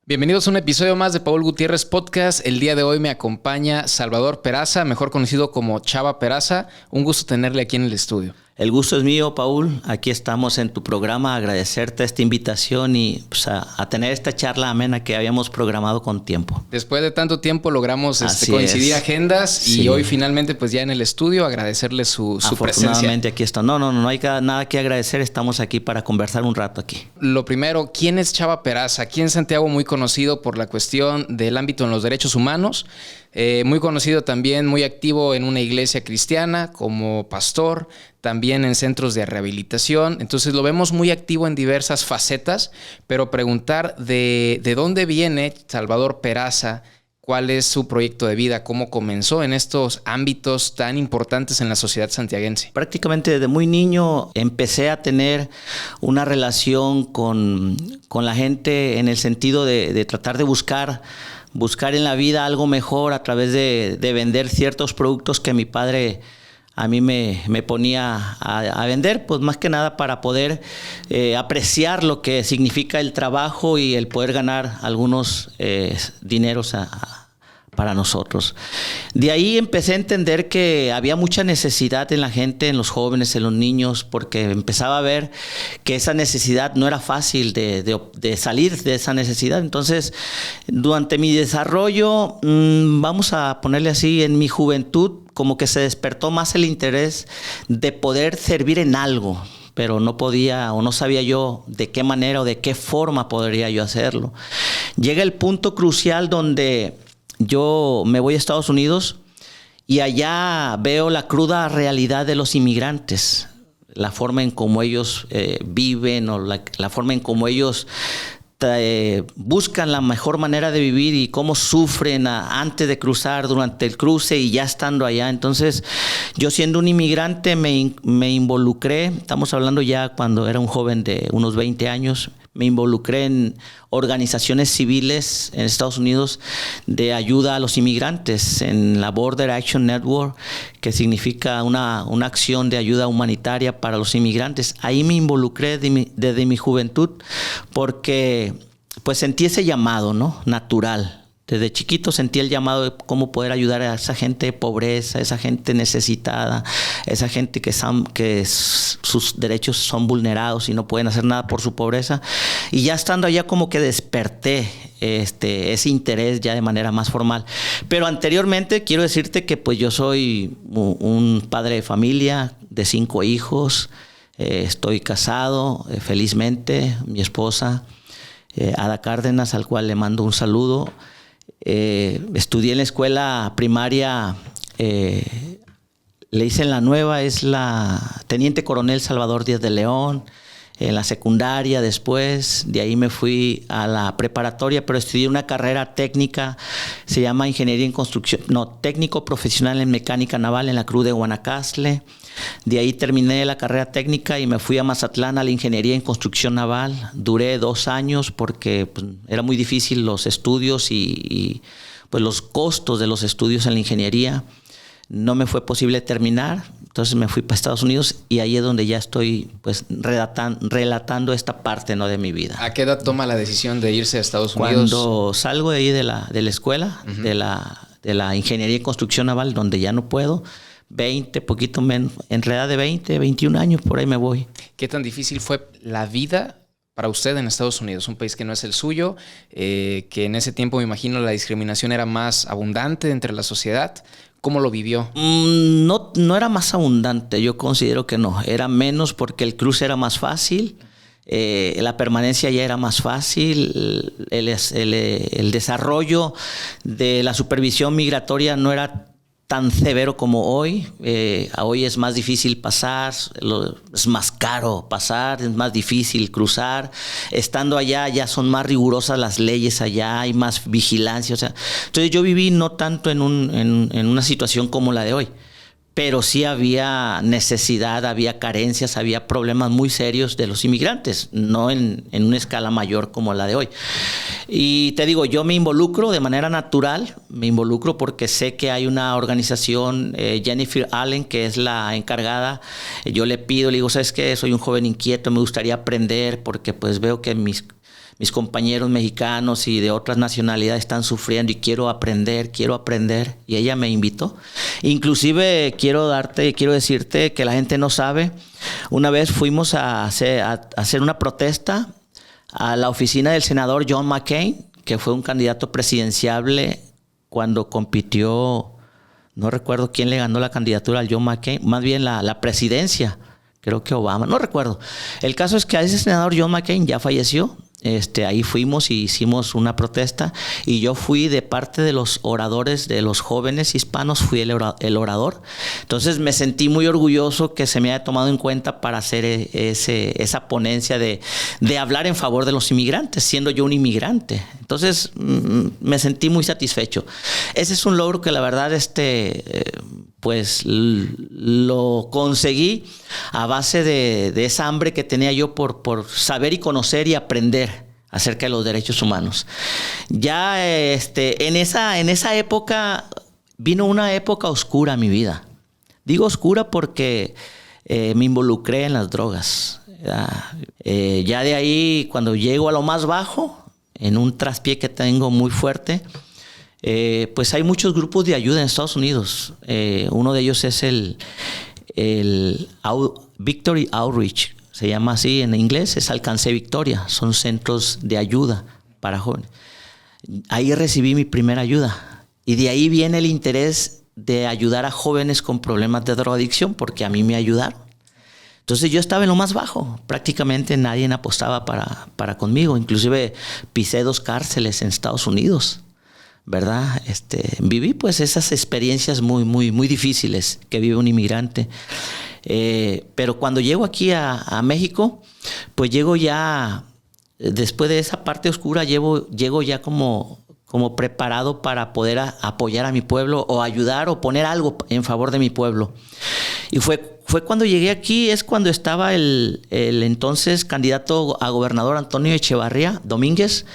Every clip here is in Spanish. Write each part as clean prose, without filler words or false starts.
Bienvenidos a un episodio más de Paul Gutiérrez Podcast. El día de hoy me acompaña Salvador Peraza, mejor conocido como Chava Peraza. Un gusto tenerle aquí en el estudio. El gusto es mío, Paul. Aquí estamos en tu programa. Agradecerte esta invitación y pues, a tener esta charla amena que habíamos programado con tiempo. Después de tanto tiempo logramos coincidir agendas sí. Y hoy finalmente pues ya en el estudio agradecerle su presencia. Afortunadamente aquí está. No hay nada que agradecer. Estamos aquí para conversar un rato aquí. Lo primero, ¿quién es Chava Peraza? Aquí en Santiago muy conocido por la cuestión del ámbito en los derechos humanos. Muy conocido también, muy activo en una iglesia cristiana como pastor, también en centros de rehabilitación. Entonces lo vemos muy activo en diversas facetas, pero preguntar de dónde viene Salvador Peraza, cuál es su proyecto de vida, cómo comenzó en estos ámbitos tan importantes en la sociedad santiaguense. Prácticamente desde muy niño empecé a tener una relación con la gente en el sentido de tratar de buscar en la vida algo mejor a través de vender ciertos productos que mi padre a mí me ponía a vender, pues más que nada para poder apreciar lo que significa el trabajo y el poder ganar algunos dineros para nosotros. De ahí empecé a entender que había mucha necesidad en la gente, en los jóvenes, en los niños, porque empezaba a ver que esa necesidad no era fácil de salir de esa necesidad. Entonces, durante mi desarrollo, vamos a ponerle así, en mi juventud, como que se despertó más el interés de poder servir en algo, pero no podía o no sabía yo de qué manera o de qué forma podría yo hacerlo. Llega el punto crucial donde yo me voy a Estados Unidos y allá veo la cruda realidad de los inmigrantes, la forma en cómo ellos viven o la forma en cómo ellos buscan la mejor manera de vivir y cómo sufren antes de cruzar, durante el cruce y ya estando allá. Entonces, yo siendo un inmigrante me involucré, estamos hablando ya cuando era un joven de unos 20 años, me involucré en organizaciones civiles en Estados Unidos de ayuda a los inmigrantes, en la Border Action Network, que significa una acción de ayuda humanitaria para los inmigrantes. Ahí me involucré desde mi juventud porque pues sentí ese llamado, ¿no? Natural. Desde chiquito sentí el llamado de cómo poder ayudar a esa gente de pobreza, a esa gente necesitada, a esa gente que sus derechos son vulnerados y no pueden hacer nada por su pobreza. Y ya estando allá como que desperté ese interés ya de manera más formal. Pero anteriormente quiero decirte que pues yo soy un padre de familia de 5 hijos. Estoy casado felizmente, mi esposa Ada Cárdenas, al cual le mando un saludo. Estudié en la escuela primaria, le hice en la nueva, es la Teniente Coronel Salvador Díaz de León. En la secundaria después, de ahí me fui a la preparatoria, pero estudié una carrera técnica, se llama Ingeniería en Construcción, técnico profesional en mecánica naval en la Cruz de Guanacaste. De ahí terminé la carrera técnica y me fui a Mazatlán a la Ingeniería en Construcción Naval. Duré 2 años porque pues, era muy difícil los estudios y pues, los costos de los estudios en la ingeniería. No me fue posible terminar, entonces me fui para Estados Unidos y ahí es donde ya estoy pues relatando esta parte, ¿no?, de mi vida. ¿A qué edad toma la decisión de irse a Estados Unidos? Cuando salgo de ahí de la escuela, uh-huh, de la Ingeniería en Construcción Naval, donde ya no puedo, 20, poquito menos, en realidad de 20, 21 años, por ahí me voy. ¿Qué tan difícil fue la vida para usted en Estados Unidos? Un país que no es el suyo, que en ese tiempo me imagino la discriminación era más abundante entre la sociedad. ¿Cómo lo vivió? No era más abundante, yo considero que no. Era menos porque el cruce era más fácil, la permanencia ya era más fácil, el desarrollo de la supervisión migratoria no era tan severo como hoy. Hoy es más difícil pasar, es más caro pasar, es más difícil cruzar. Estando allá ya son más rigurosas las leyes allá, hay más vigilancia. O sea, entonces yo viví no tanto en una situación como la de hoy, pero sí había necesidad, había carencias, había problemas muy serios de los inmigrantes, no en una escala mayor como la de hoy. Y te digo, yo me involucro de manera natural, me involucro porque sé que hay una organización, Jennifer Allen, que es la encargada. Yo le pido, le digo, ¿sabes qué? Soy un joven inquieto, me gustaría aprender porque pues veo que mis mis compañeros mexicanos y de otras nacionalidades están sufriendo y quiero aprender. Y ella me invitó. Inclusive quiero decirte que la gente no sabe. Una vez fuimos a hacer una protesta a la oficina del senador John McCain, que fue un candidato presidenciable cuando compitió, no recuerdo quién le ganó la candidatura al John McCain, más bien la presidencia, creo que Obama, no recuerdo. El caso es que a ese senador John McCain ya falleció. Ahí fuimos y hicimos una protesta y yo fui de parte de los oradores de los jóvenes hispanos, fui el orador. Entonces me sentí muy orgulloso que se me haya tomado en cuenta para hacer esa ponencia de hablar en favor de los inmigrantes, siendo yo un inmigrante. Entonces me sentí muy satisfecho. Ese es un logro que la verdad pues lo conseguí a base de esa hambre que tenía yo por saber y conocer y aprender acerca de los derechos humanos. Ya en esa época vino una época oscura a mi vida. Digo oscura porque me involucré en las drogas. Ya de ahí, cuando llego a lo más bajo, en un traspié que tengo muy fuerte, pues hay muchos grupos de ayuda en Estados Unidos. Uno de ellos es el Victory Outreach, se llama así en inglés, es Alcance Victoria, son centros de ayuda para jóvenes. Ahí recibí mi primera ayuda y de ahí viene el interés de ayudar a jóvenes con problemas de drogadicción, porque a mí me ayudaron. Entonces yo estaba en lo más bajo, prácticamente nadie apostaba para conmigo, inclusive pisé 2 cárceles en Estados Unidos, ¿verdad? Viví pues esas experiencias muy, muy, muy difíciles que vive un inmigrante. Pero cuando llego aquí a México, pues llego ya, después de esa parte oscura, llego ya como preparado para poder apoyar a mi pueblo o ayudar o poner algo en favor de mi pueblo. Y fue cuando llegué aquí, es cuando estaba el entonces candidato a gobernador Antonio Echevarría Domínguez,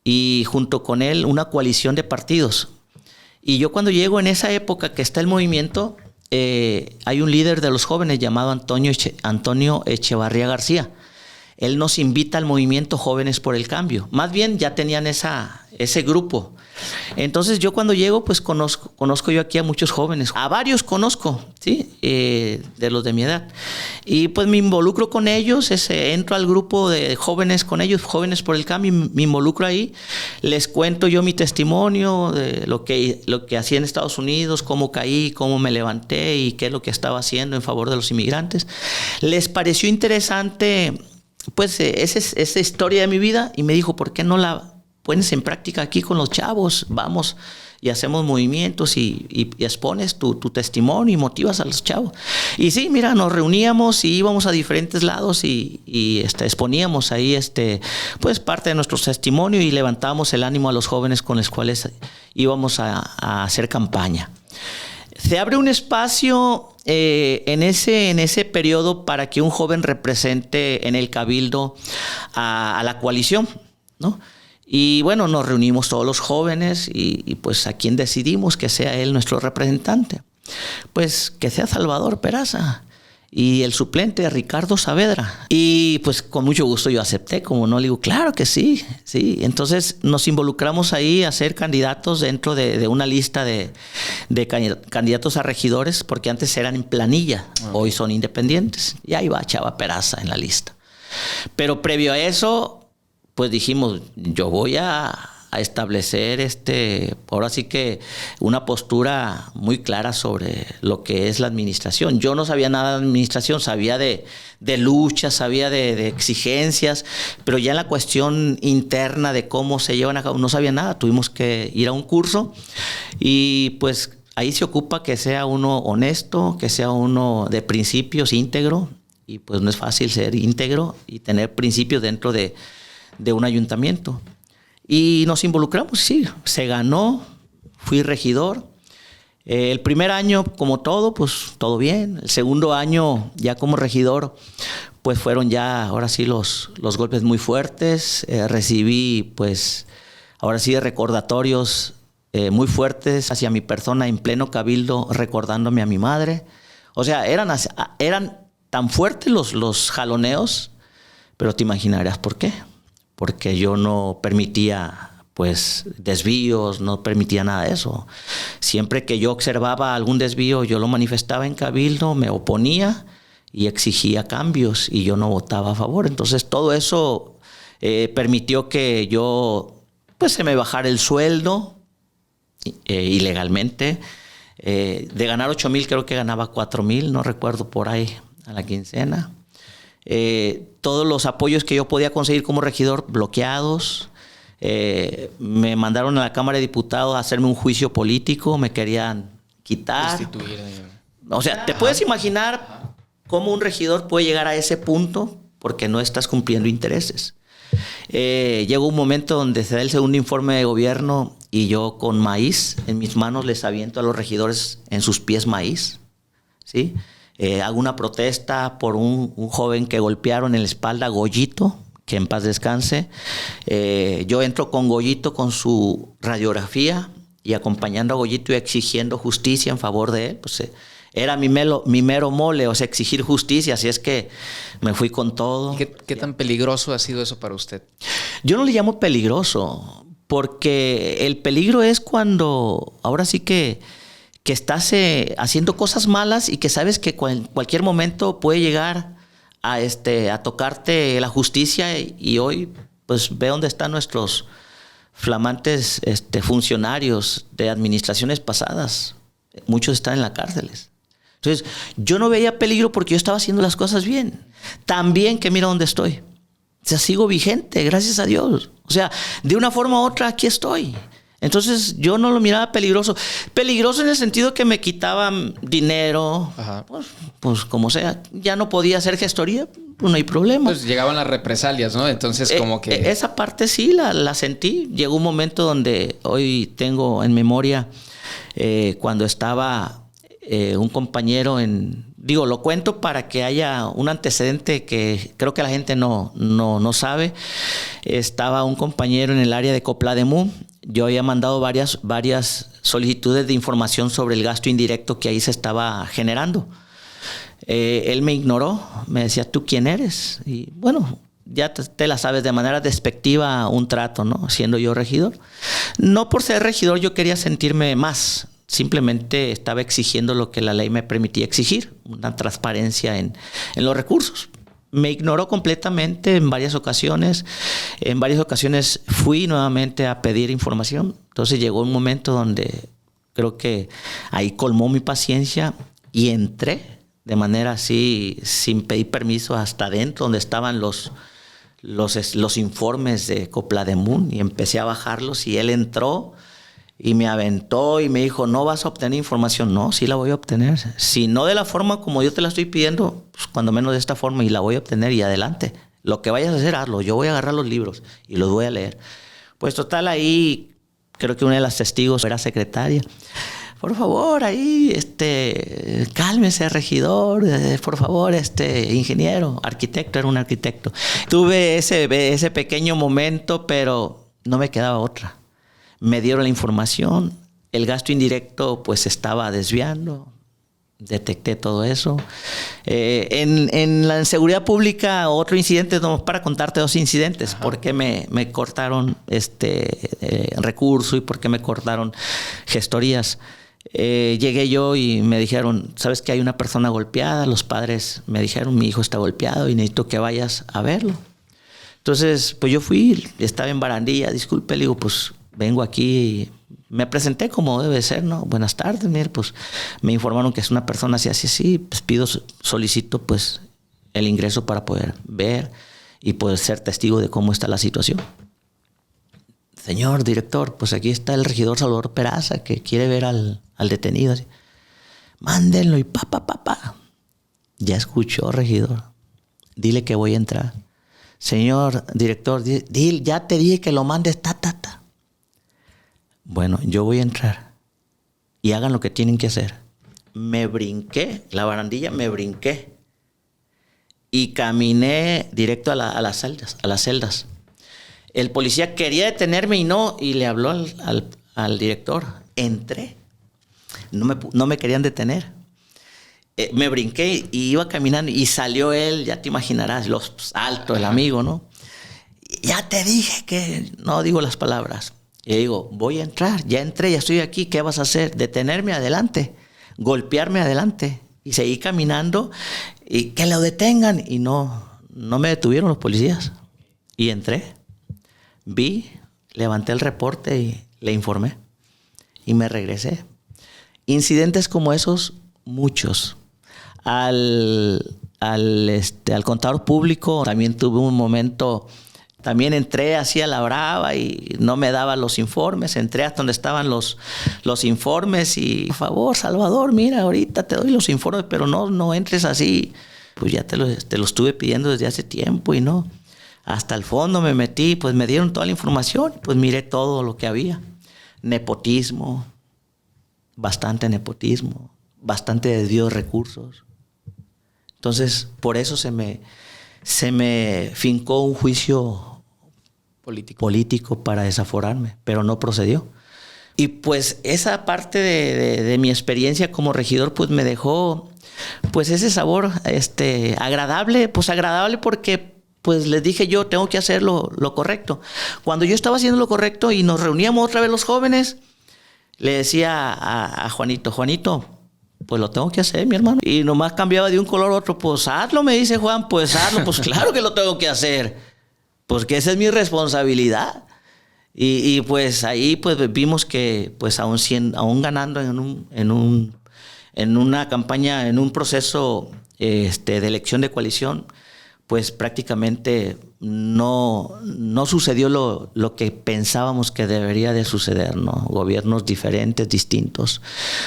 y junto con él una coalición de partidos. Y yo cuando llego en esa época que está el movimiento, hay un líder de los jóvenes llamado Antonio Echevarría García. Él nos invita al movimiento Jóvenes por el Cambio. Más bien ya tenían ese grupo. Entonces yo cuando llego, pues conozco yo aquí a muchos jóvenes. A varios conozco, ¿sí? De los de mi edad. Y pues me involucro con ellos, entro al grupo de jóvenes con ellos, Jóvenes por el Cambio, me involucro ahí. Les cuento yo mi testimonio de lo que hacía en Estados Unidos, cómo caí, cómo me levanté y qué es lo que estaba haciendo en favor de los inmigrantes. Les pareció interesante pues esa historia de mi vida y me dijo, ¿por qué no la pones en práctica aquí con los chavos? Vamos y hacemos movimientos y expones tu testimonio y motivas a los chavos. Y sí, mira, nos reuníamos y íbamos a diferentes lados y exponíamos ahí pues parte de nuestro testimonio y levantábamos el ánimo a los jóvenes con los cuales íbamos a hacer campaña. Se abre un espacio en ese periodo para que un joven represente en el cabildo a la coalición, ¿no? Y bueno, nos reunimos todos los jóvenes y pues a quien decidimos que sea él nuestro representante. Pues que sea Salvador Peraza y el suplente Ricardo Saavedra. Y pues con mucho gusto yo acepté, como no, le digo, claro que sí, sí. Entonces nos involucramos ahí a ser candidatos dentro de una lista de candidatos a regidores, porque antes eran en planilla, hoy son independientes. Y ahí va Chava Peraza en la lista. Pero previo a eso, pues dijimos, yo voy a establecer ahora sí que una postura muy clara sobre lo que es la administración. Yo no sabía nada de administración, sabía de lucha, sabía de exigencias, pero ya en la cuestión interna de cómo se llevan a cabo no sabía nada. Tuvimos que ir a un curso y pues ahí se ocupa que sea uno honesto, que sea uno de principios, íntegro, y pues no es fácil ser íntegro y tener principios dentro de un ayuntamiento. Y nos involucramos, sí, se ganó, fui regidor. El primer año, como todo, pues todo bien. El segundo año, ya como regidor, pues fueron ya, ahora sí, los golpes muy fuertes. Recibí, pues, ahora sí, recordatorios muy fuertes hacia mi persona en pleno cabildo, recordándome a mi madre. O sea, eran tan fuertes los jaloneos, pero te imaginarás por qué. porque yo no permitía pues desvíos, no permitía nada de eso. Siempre que yo observaba algún desvío, yo lo manifestaba en cabildo, me oponía y exigía cambios y yo no votaba a favor. Entonces todo eso permitió que yo pues se me bajara el sueldo ilegalmente. De ganar 8,000 creo que ganaba 4,000, no recuerdo, por ahí a la quincena. Todos los apoyos que yo podía conseguir como regidor bloqueados. Me mandaron a la Cámara de Diputados a hacerme un juicio político, me querían quitar. O sea, ¿te puedes imaginar cómo un regidor puede llegar a ese punto porque no estás cumpliendo intereses? Llegó un momento donde se da el segundo informe de gobierno y yo con maíz en mis manos les aviento a los regidores en sus pies maíz, ¿sí? Hago una protesta por un joven que golpearon en la espalda, Goyito, que en paz descanse. Yo entro con Goyito con su radiografía y acompañando a Goyito y exigiendo justicia en favor de él. Pues, era mi mero mole, o sea, exigir justicia, así es que me fui con todo. ¿Qué tan peligroso ha sido eso para usted? Yo no le llamo peligroso, porque el peligro es cuando, ahora sí que estás haciendo cosas malas y que sabes que en cualquier momento puede llegar a tocarte la justicia y hoy pues ve dónde están nuestros flamantes funcionarios de administraciones pasadas. Muchos están en las cárceles. Entonces, yo no veía peligro porque yo estaba haciendo las cosas bien. También que mira dónde estoy. O sea, sigo vigente, gracias a Dios. O sea, de una forma u otra aquí estoy. Entonces, yo no lo miraba peligroso. Peligroso en el sentido que me quitaban dinero. Pues como sea. Ya no podía hacer gestoría, pues no hay problema. Pues llegaban las represalias, ¿no? Entonces, como que... Esa parte sí la sentí. Llegó un momento donde hoy tengo en memoria cuando estaba un compañero Digo, lo cuento para que haya un antecedente que creo que la gente no sabe. Estaba un compañero en el área de Coplademú. Yo había mandado varias solicitudes de información sobre el gasto indirecto que ahí se estaba generando. Él me ignoró, me decía, ¿tú quién eres? Y bueno, ya te la sabes, de manera despectiva un trato, ¿no? Siendo yo regidor. No por ser regidor yo quería sentirme más. Simplemente estaba exigiendo lo que la ley me permitía exigir, una transparencia en los recursos. Me ignoró completamente en varias ocasiones. En varias ocasiones fui nuevamente a pedir información. Entonces llegó un momento donde creo que ahí colmó mi paciencia y entré de manera así, sin pedir permiso, hasta adentro donde estaban los informes de Coplademú y empecé a bajarlos y él entró y me aventó y me dijo, ¿no vas a obtener información? No, sí la voy a obtener. Si no de la forma como yo te la estoy pidiendo, pues cuando menos de esta forma, y la voy a obtener y adelante. Lo que vayas a hacer, hazlo. Yo voy a agarrar los libros y los voy a leer. Pues total, ahí creo que una de las testigos era secretaria. Por favor, ahí, cálmese, regidor, por favor, ingeniero, arquitecto, era un arquitecto. Tuve ese pequeño momento, pero no me quedaba otra. Me dieron la información, el gasto indirecto pues estaba desviando, detecté todo eso. En la seguridad pública, otro incidente, para contarte 2 incidentes. Ajá. ¿Por qué me cortaron recurso y por qué me cortaron gestorías? Llegué yo y me dijeron, ¿sabes que hay una persona golpeada? Los padres me dijeron, mi hijo está golpeado y necesito que vayas a verlo. Entonces, pues yo fui, estaba en barandilla, disculpe, le digo, pues vengo aquí, me presenté como debe ser, ¿no? Buenas tardes, mire, pues me informaron que es una persona así, pues solicito pues el ingreso para poder ver y poder ser testigo de cómo está la situación. Señor director, pues aquí está el regidor Salvador Peraza que quiere ver al detenido. Así. Mándenlo y papá. Ya escuchó, regidor. Dile que voy a entrar. Señor director, dile, ya te dije que lo mandes, Bueno, yo voy a entrar y hagan lo que tienen que hacer. Me brinqué, la barandilla me brinqué y caminé directo a las celdas. El policía quería detenerme y le habló al director. Entré. No me querían detener. Me brinqué y iba caminando y salió él, ya te imaginarás, alto, el amigo, ¿no? ya te dije que no digo las palabras. Y digo, voy a entrar, ya entré, ya estoy aquí, ¿qué vas a hacer? Detenerme adelante, golpearme adelante. Y seguí caminando y que lo detengan. Y no me detuvieron los policías. Y entré, vi, levanté el reporte y le informé. Y me regresé. Incidentes como esos, muchos. Al contador público también tuve un momento, también entré así a la brava y no me daban los informes, entré hasta donde estaban los informes y, por favor, Salvador, mira, ahorita te doy los informes, pero no entres así. Pues ya te lo estuve pidiendo desde hace tiempo y no. Hasta el fondo me metí, pues me dieron toda la información, pues miré todo lo que había. Nepotismo, bastante desvío de recursos. Entonces, por eso se me fincó un juicio político para desaforarme, pero no procedió. Y pues esa parte de mi experiencia como regidor pues me dejó pues ese sabor agradable porque pues les dije yo tengo que hacer lo correcto. Cuando yo estaba haciendo lo correcto y nos reuníamos otra vez los jóvenes, le decía a Juanito, pues lo tengo que hacer, mi hermano. Y nomás cambiaba de un color a otro. Pues hazlo, me dice Juan, pues hazlo. Pues claro que lo tengo que hacer. Pues que esa es mi responsabilidad. Y pues ahí pues vimos que pues aún ganando en una campaña, en un proceso de elección de coalición, pues prácticamente no sucedió lo que pensábamos que debería de suceder, ¿no? Gobiernos diferentes, distintos.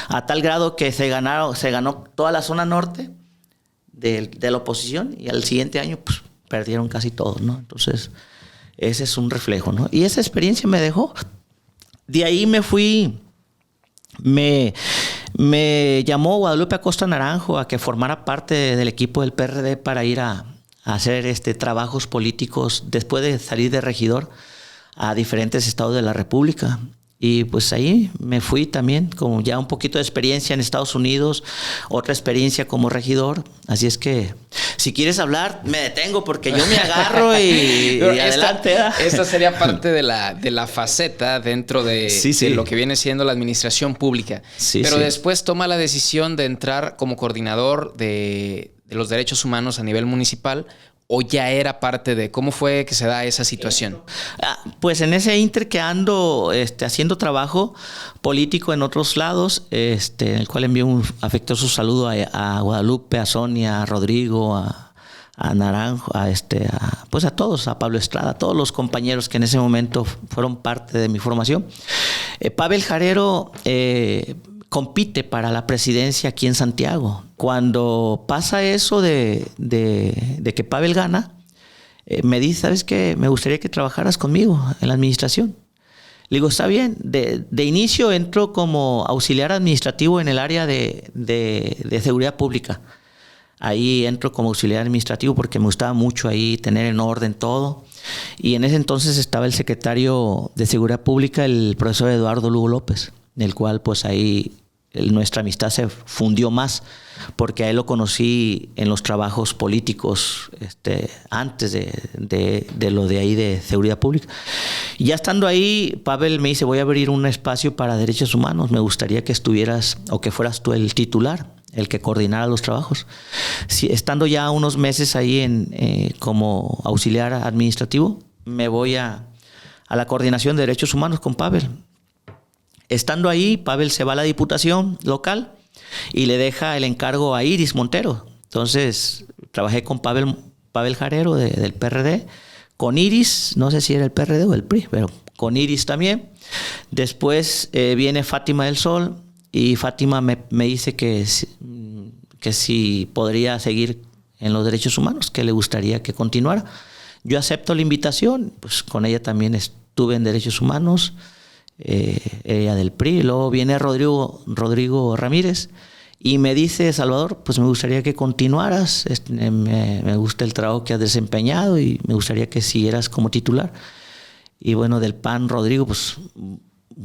A tal grado que se ganó toda la zona norte de la oposición y al siguiente año pues perdieron casi todos, ¿no? Entonces, ese es un reflejo, ¿no? Y esa experiencia me dejó. De ahí me fui, me llamó Guadalupe Acosta Naranjo a que formara parte del equipo del PRD para ir a hacer trabajos políticos después de salir de regidor a diferentes estados de la República. Y pues ahí me fui también con ya un poquito de experiencia en Estados Unidos, otra experiencia como regidor. Así es que si quieres hablar, me detengo porque yo me agarro y adelante. Esta sería parte de la faceta dentro de lo que viene siendo la administración pública. Pero después toma la decisión de entrar como coordinador de los derechos humanos a nivel municipal. ¿O ya era parte de cómo fue que se da esa situación? Pues en ese inter que ando haciendo trabajo político en otros lados, en el cual envío un afectuoso saludo a Guadalupe, a Sonia, a Rodrigo, a Naranjo, pues a todos, a Pablo Estrada, a todos los compañeros que en ese momento fueron parte de mi formación. Pavel Jarero compite para la presidencia aquí en Santiago. Cuando pasa eso de que Pavel gana, me dice, ¿sabes qué? Me gustaría que trabajaras conmigo en la administración. Le digo, está bien. De inicio entro como auxiliar administrativo en el área de seguridad pública. Ahí entro como auxiliar administrativo porque me gustaba mucho ahí tener en orden todo. Y en ese entonces estaba el secretario de Seguridad Pública, el profesor Eduardo Lugo López, el cual pues ahí nuestra amistad se fundió más porque a él lo conocí en los trabajos políticos antes de lo de ahí de seguridad pública. Y ya estando ahí, Pavel me dice, voy a abrir un espacio para derechos humanos, me gustaría que estuvieras o que fueras tú el titular, el que coordinara los trabajos. Estando ya unos meses ahí como auxiliar administrativo, me voy a la coordinación de derechos humanos con Pavel. Estando ahí, Pavel se va a la diputación local y le deja el encargo a Iris Montero. Entonces, trabajé con Pavel Jarero del PRD, con Iris, no sé si era el PRD o el PRI, pero con Iris también. Después viene Fátima del Sol y Fátima me dice que si podría seguir en los derechos humanos, que le gustaría que continuara. Yo acepto la invitación, pues con ella también estuve en derechos humanos. Ella del PRI, luego viene Rodrigo Ramírez y me dice, Salvador, pues me gustaría que continuaras, me gusta el trabajo que has desempeñado y me gustaría que siguieras como titular. Y bueno, del PAN, Rodrigo, pues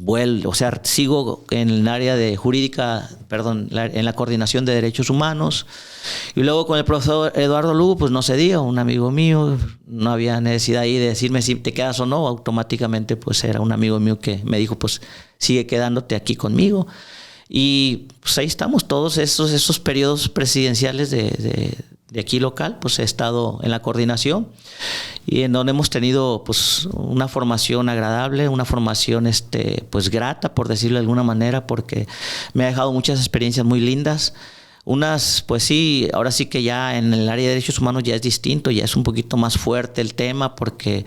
o sea, sigo en el área de jurídica, en la coordinación de derechos humanos. Y luego con el profesor Eduardo Lugo, pues no se dio, un amigo mío, no había necesidad ahí de decirme si te quedas o no, automáticamente pues era un amigo mío que me dijo, pues sigue quedándote aquí conmigo. Y pues ahí estamos, todos esos periodos presidenciales de aquí local, pues he estado en la coordinación y en donde hemos tenido pues una formación agradable, una formación pues grata, por decirlo de alguna manera, porque me ha dejado muchas experiencias muy lindas. Unas, pues sí, ahora sí que ya en el área de derechos humanos ya es distinto, ya es un poquito más fuerte el tema, porque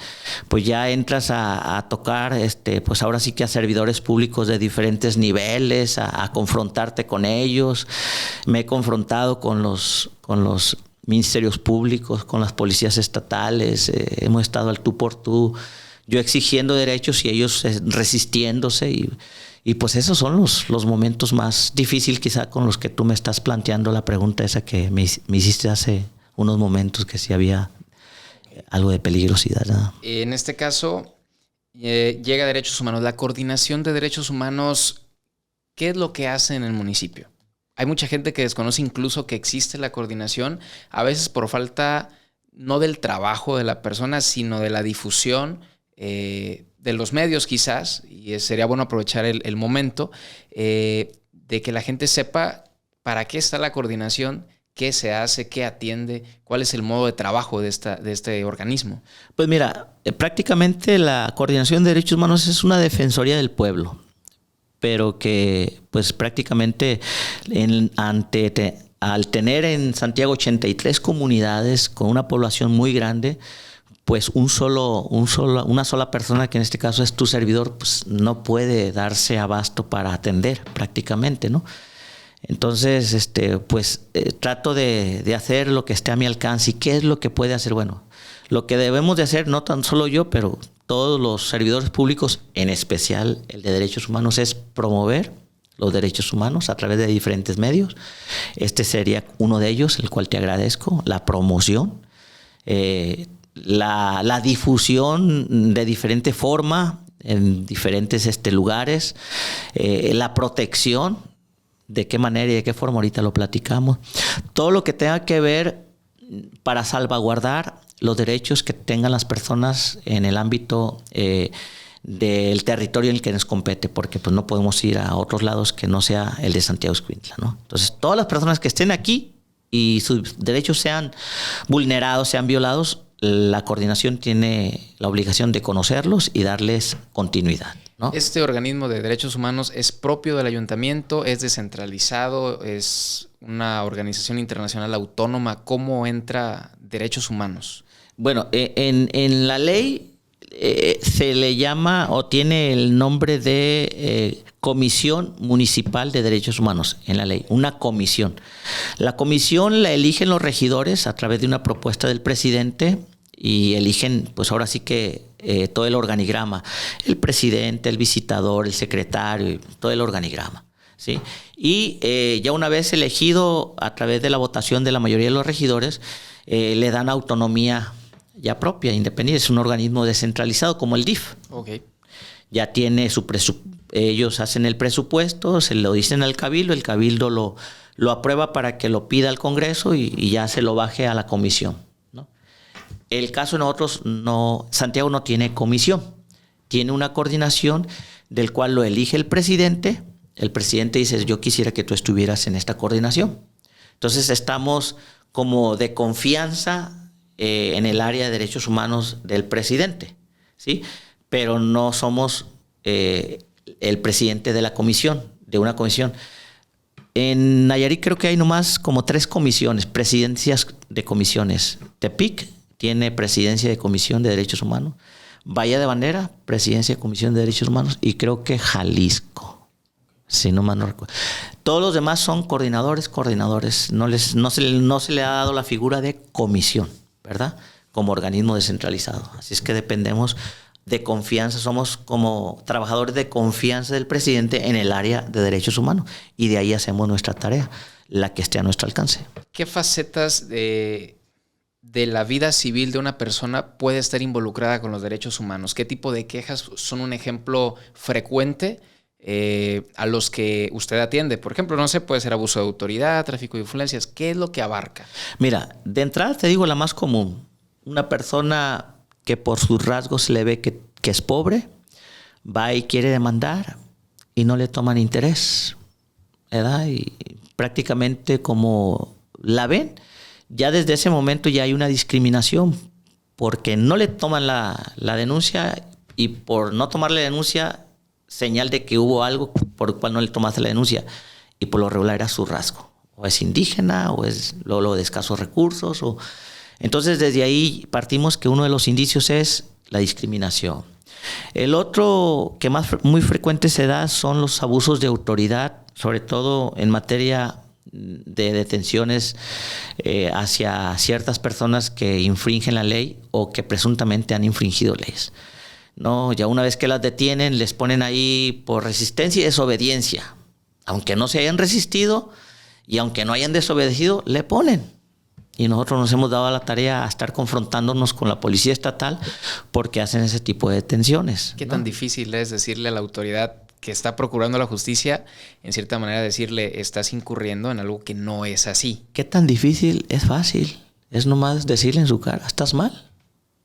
pues ya entras a tocar, pues ahora sí que a servidores públicos de diferentes niveles, a confrontarte con ellos. Me he confrontado con los ministerios públicos, con las policías estatales, hemos estado al tú por tú, yo exigiendo derechos y ellos resistiéndose, y pues esos son los momentos más difíciles quizá con los que tú me estás planteando la pregunta esa que me hiciste hace unos momentos, que si había algo de peligrosidad, ¿no? En este caso, llega a Derechos Humanos. La coordinación de derechos humanos, ¿qué es lo que hace en el municipio? Hay mucha gente que desconoce incluso que existe la coordinación, a veces por falta no del trabajo de la persona, sino de la difusión de los medios quizás, y sería bueno aprovechar el momento de que la gente sepa para qué está la coordinación, qué se hace, qué atiende, cuál es el modo de trabajo de este organismo. Pues mira, prácticamente la coordinación de derechos humanos es una defensoría del pueblo, pero que pues prácticamente al tener en Santiago 83 comunidades con una población muy grande, pues una sola persona, que en este caso es tu servidor, pues no puede darse abasto para atender prácticamente, ¿no? Entonces, trato de hacer lo que esté a mi alcance. ¿Y qué es lo que puede hacer? Bueno, lo que debemos de hacer, no tan solo yo, pero todos los servidores públicos, en especial el de derechos humanos, es promover los derechos humanos a través de diferentes medios. Este sería uno de ellos, el cual te agradezco, la promoción, la difusión de diferente forma en diferentes lugares, la protección, de qué manera y de qué forma, ahorita lo platicamos. Todo lo que tenga que ver para salvaguardar los derechos que tengan las personas en el ámbito del territorio en el que nos compete, porque pues no podemos ir a otros lados que no sea el de Santiago Ixcuintla, ¿no? Entonces, todas las personas que estén aquí y sus derechos sean vulnerados, sean violados, la coordinación tiene la obligación de conocerlos y darles continuidad, ¿no? ¿Este organismo de derechos humanos es propio del ayuntamiento? ¿Es descentralizado? ¿Es una organización internacional autónoma? ¿Cómo entra derechos humanos? Bueno, en la ley se le llama o tiene el nombre de Comisión Municipal de Derechos Humanos en la ley, una comisión. La comisión la eligen los regidores a través de una propuesta del presidente y eligen, pues ahora sí que todo el organigrama, el presidente, el visitador, el secretario, todo el organigrama, ¿sí? Y ya una vez elegido a través de la votación de la mayoría de los regidores, le dan autonomía ya propia, independiente. Es un organismo descentralizado como el DIF. Okay. Ya tiene ellos hacen el presupuesto, se lo dicen al cabildo, el cabildo lo aprueba para que lo pida al Congreso y ya se lo baje a la comisión, ¿no? El caso de nosotros, Santiago no tiene comisión, tiene una coordinación del cual lo elige el presidente. El presidente dice, yo quisiera que tú estuvieras en esta coordinación. Entonces estamos como de confianza en el área de derechos humanos del presidente, ¿sí? Pero no somos el presidente de la comisión, de una comisión. En Nayarit creo que hay nomás como 3 comisiones, presidencias de comisiones. Tepic tiene presidencia de comisión de derechos humanos. Bahía de Bandera, presidencia de comisión de derechos humanos. Y creo que Jalisco, si no mal no recuerdo. Todos los demás son coordinadores. No se le ha dado la figura de comisión, ¿verdad? Como organismo descentralizado. Así es que dependemos de confianza, somos como trabajadores de confianza del presidente en el área de derechos humanos y de ahí hacemos nuestra tarea, la que esté a nuestro alcance. ¿Qué facetas de de la vida civil de una persona puede estar involucrada con los derechos humanos? ¿Qué tipo de quejas son un ejemplo frecuente a los que usted atiende? Por ejemplo, no sé, puede ser abuso de autoridad, tráfico de influencias. ¿Qué es lo que abarca? Mira, de entrada te digo la más común. Una persona que por sus rasgos se le ve que es pobre, va y quiere demandar y no le toman interés, ¿verdad? Y prácticamente como la ven, ya desde ese momento ya hay una discriminación porque no le toman la denuncia, y por no tomarle la denuncia, señal de que hubo algo por el cual no le tomaste la denuncia, y por lo regular era su rasgo. O es indígena, o es lo de escasos recursos. Entonces desde ahí partimos que uno de los indicios es la discriminación. El otro que muy frecuente se da son los abusos de autoridad, sobre todo en materia de detenciones hacia ciertas personas que infringen la ley o que presuntamente han infringido leyes. No, ya una vez que las detienen, les ponen ahí por resistencia y desobediencia. Aunque no se hayan resistido y aunque no hayan desobedecido, le ponen. Y nosotros nos hemos dado a la tarea a estar confrontándonos con la policía estatal porque hacen ese tipo de detenciones. ¿Qué tan difícil es decirle a la autoridad que está procurando la justicia, en cierta manera decirle, estás incurriendo en algo que no es así? ¿Qué tan difícil? Es fácil. Es nomás decirle en su cara, estás mal,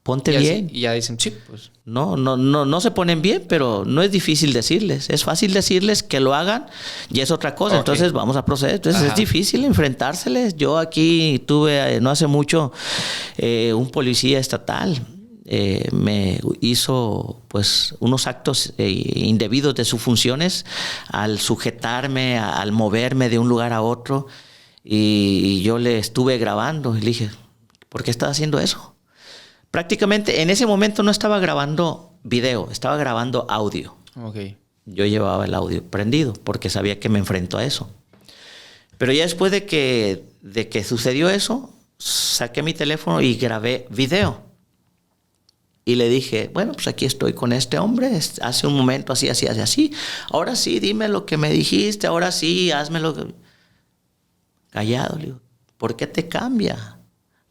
ponte bien. Y ya dicen, sí, pues. No se ponen bien, pero no es difícil decirles. Es fácil decirles que lo hagan y es otra cosa. Okay. Entonces vamos a proceder. Entonces es difícil enfrentárseles. Yo aquí tuve, no hace mucho, un policía estatal. Me hizo pues unos actos indebidos de sus funciones al sujetarme, al moverme de un lugar a otro, y yo le estuve grabando y le dije, ¿por qué estás haciendo eso? Prácticamente en ese momento no estaba grabando video, estaba grabando audio. Okay. Yo llevaba el audio prendido porque sabía que me enfrentó a eso. Pero ya después de que sucedió eso, saqué mi teléfono y grabé video. Y le dije, bueno, pues aquí estoy con este hombre, hace un momento así. Ahora sí, dime lo que me dijiste, ahora sí, házmelo. Callado, le digo, ¿por qué te cambia?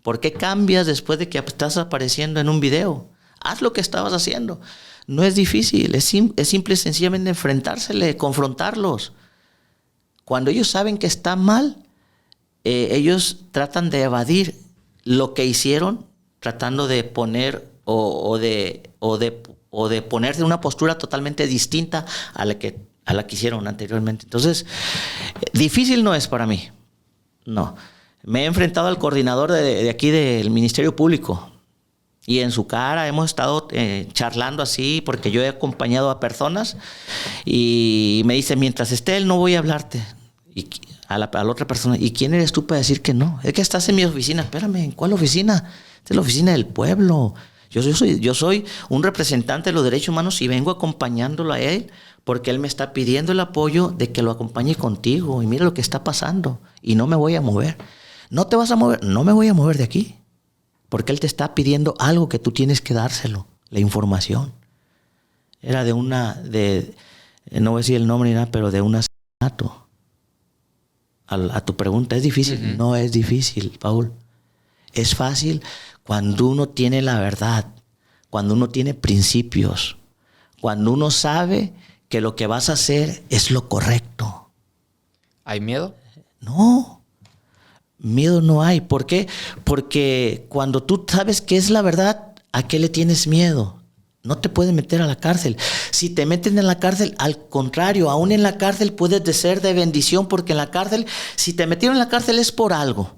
¿Por qué cambias después de que estás apareciendo en un video? Haz lo que estabas haciendo. No es difícil, es simple y sencillamente enfrentársele, confrontarlos. Cuando ellos saben que está mal, ellos tratan de evadir lo que hicieron, tratando de poner o de ponerse en una postura totalmente distinta a la que hicieron anteriormente. Entonces, difícil no es para mí. No. Me he enfrentado al coordinador de aquí del Ministerio Público y en su cara hemos estado charlando así, porque yo he acompañado a personas y me dice, mientras esté él no voy a hablarte. Y a la otra persona, ¿y quién eres tú para decir que no? Es que estás en mi oficina. Espérame, ¿en cuál oficina? Esta es la oficina del pueblo. Yo soy un representante de los derechos humanos y vengo acompañándolo a él porque él me está pidiendo el apoyo de que lo acompañe contigo. Y mira lo que está pasando. Y no me voy a mover. ¿No te vas a mover? No me voy a mover de aquí. Porque él te está pidiendo algo que tú tienes que dárselo. La información. Era no voy a decir el nombre ni nada, pero de un asesinato. A tu pregunta, ¿es difícil? Uh-huh. No es difícil, Paul. Es fácil cuando uno tiene la verdad, cuando uno tiene principios, cuando uno sabe que lo que vas a hacer es lo correcto. ¿Hay miedo? No, miedo no hay. ¿Por qué? Porque cuando tú sabes qué es la verdad, ¿a qué le tienes miedo? No te pueden meter a la cárcel. Si te meten en la cárcel, al contrario, aún en la cárcel puedes ser de bendición, porque en la cárcel, si te metieron en la cárcel es por algo.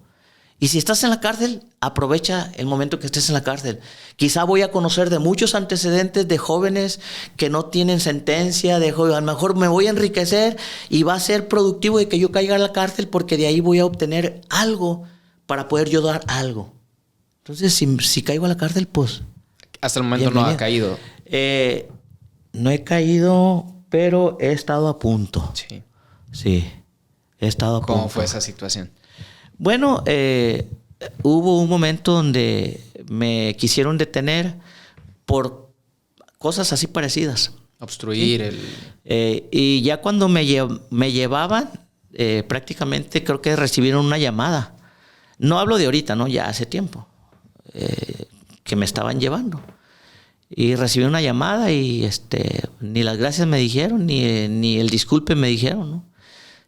Y si estás en la cárcel, aprovecha el momento que estés en la cárcel. Quizá voy a conocer de muchos antecedentes de jóvenes que no tienen sentencia, a lo mejor me voy a enriquecer y va a ser productivo de que yo caiga a la cárcel, porque de ahí voy a obtener algo para poder yo dar algo. Entonces, si caigo a la cárcel, pues... Hasta el momento no ha caído. No he caído, pero he estado a punto. Sí, he estado a punto. ¿Cómo fue esa situación? Bueno, hubo un momento donde me quisieron detener por cosas así parecidas. Obstruir ¿sí? Y ya cuando me llevaban, prácticamente creo que recibieron una llamada. No hablo de ahorita, ¿no? Ya hace tiempo. que me estaban llevando. Y recibí una llamada y ni las gracias me dijeron, ni el disculpe me dijeron, ¿no?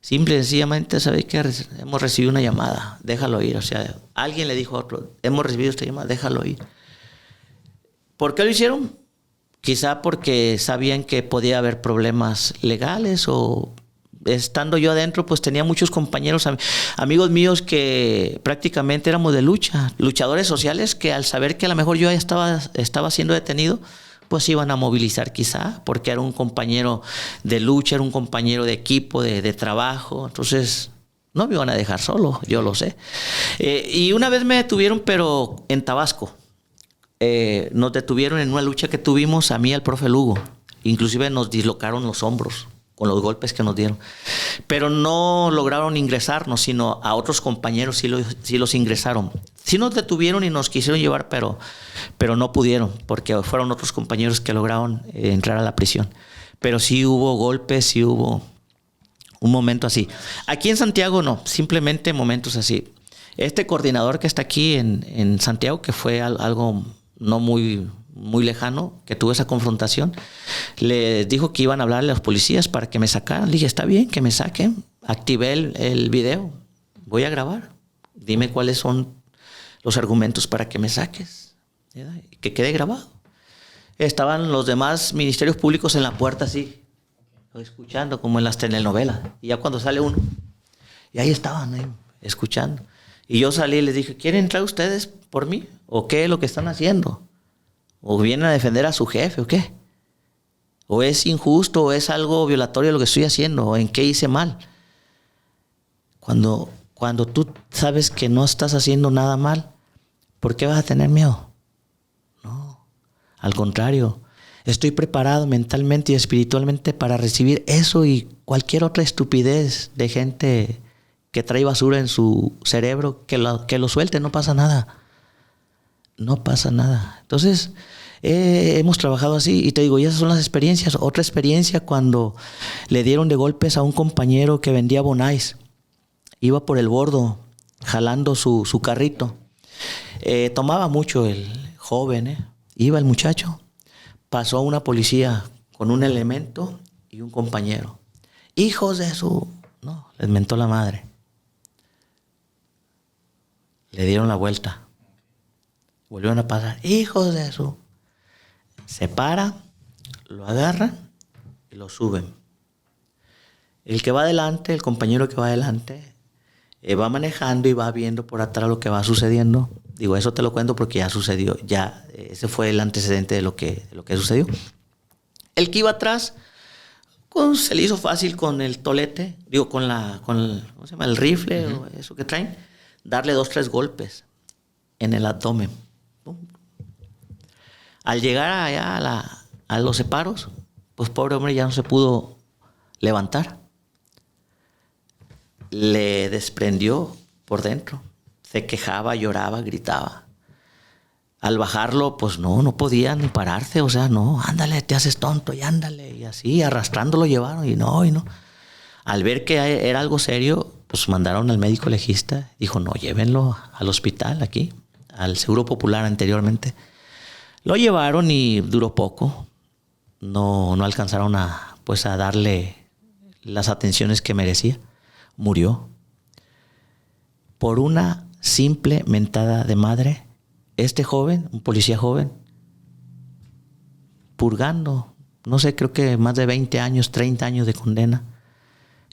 Simple y sencillamente, ¿sabes qué? Hemos recibido una llamada, déjalo ir. O sea, alguien le dijo a otro, hemos recibido esta llamada, déjalo ir. ¿Por qué lo hicieron? Quizá porque sabían que podía haber problemas legales, o estando yo adentro, pues tenía muchos compañeros, amigos míos que prácticamente éramos de lucha, luchadores sociales, que al saber que a lo mejor yo ya estaba siendo detenido, pues iban a movilizar quizá, porque era un compañero de lucha, era un compañero de equipo, de trabajo. Entonces no me iban a dejar solo, yo lo sé. Y una vez me detuvieron, pero en Tabasco. Nos detuvieron en una lucha que tuvimos, a mí y al profe Lugo. Inclusive nos dislocaron los hombros con los golpes que nos dieron. Pero no lograron ingresarnos, sino a otros compañeros sí los ingresaron. Sí nos detuvieron y nos quisieron llevar, pero no pudieron, porque fueron otros compañeros que lograron entrar a la prisión. Pero sí hubo golpes, sí hubo un momento así. Aquí en Santiago no, simplemente momentos así. Este coordinador que está aquí en Santiago, que fue algo no muy lejano, que tuve esa confrontación, les dijo que iban a hablarle a los policías para que me sacaran. Le dije, está bien, que me saquen. Activé el video, voy a grabar. Dime cuáles son los argumentos para que me saques, ¿verdad? Que quede grabado. Estaban los demás ministerios públicos en la puerta así, escuchando, como en las telenovelas. Y ya cuando sale uno, y ahí estaban, escuchando. Y yo salí y les dije, ¿quieren entrar ustedes por mí? ¿O qué es lo que están haciendo? ¿O vienen a defender a su jefe o qué? ¿O es injusto o es algo violatorio lo que estoy haciendo? ¿O en qué hice mal? Cuando tú sabes que no estás haciendo nada mal, ¿por qué vas a tener miedo? No, al contrario, estoy preparado mentalmente y espiritualmente para recibir eso y cualquier otra estupidez de gente que trae basura en su cerebro, que lo suelte, no pasa nada. No pasa nada. Entonces, hemos trabajado así y te digo, y esas son las experiencias. Otra experiencia cuando le dieron de golpes a un compañero que vendía bonais. Iba por el bordo jalando su carrito. Tomaba mucho el joven, Iba el muchacho. Pasó una policía con un elemento y un compañero. Hijos de su... No, les mentó la madre. Le dieron la vuelta. Volvieron a pasar. Hijos de su... Se para, lo agarran y lo suben. El que va adelante, el compañero que va adelante, va manejando y va viendo por atrás lo que va sucediendo. Digo, eso te lo cuento porque ya sucedió. Ya, ese fue el antecedente de lo que sucedió. El que iba atrás, se le hizo fácil con el tolete, con el ¿cómo se llama? El rifle, o eso que traen, darle 2, 3 golpes en el abdomen. Al llegar allá a los separos, pues pobre hombre ya no se pudo levantar. Le desprendió por dentro. Se quejaba, lloraba, gritaba. Al bajarlo, pues no podía ni pararse. O sea, no, ándale, te haces tonto y ándale. Y así, arrastrándolo llevaron y no. Al ver que era algo serio, pues mandaron al médico legista. Dijo, no, llévenlo al hospital aquí, al Seguro Popular anteriormente. Lo llevaron y duró poco. No alcanzaron a darle las atenciones que merecía. Murió. Por una simple mentada de madre, este joven, un policía joven, purgando, no sé, creo que más de 20 años, 30 años de condena.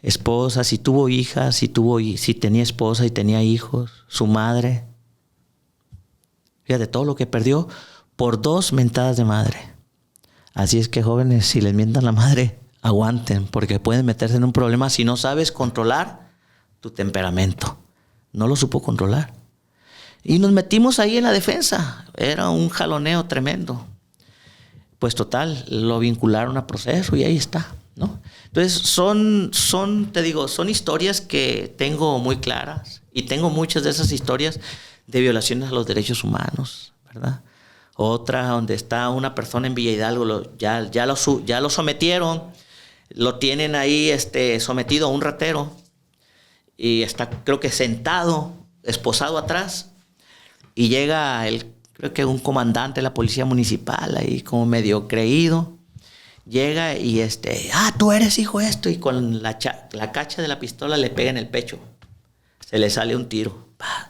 Esposa, si tuvo hijas, si tenía esposa y tenía hijos, su madre. Fíjate, todo lo que perdió por 2 mentadas de madre. Así es que, jóvenes, si les mientan la madre, aguanten, porque pueden meterse en un problema si no sabes controlar tu temperamento. No lo supo controlar. Y nos metimos ahí en la defensa. Era un jaloneo tremendo. Pues total, lo vincularon a proceso y ahí está, ¿no? Entonces te digo, son historias que tengo muy claras y tengo muchas de esas historias de violaciones a los derechos humanos, ¿verdad? Otra donde está una persona en Villa Hidalgo, ya lo sometieron, lo tienen ahí sometido a un ratero y está, creo que sentado, esposado atrás, y llega el creo que un comandante de la policía municipal, ahí como medio creído, llega y tú eres hijo de esto, y con la cacha de la pistola le pega en el pecho. Se le sale un tiro, ¡pah!,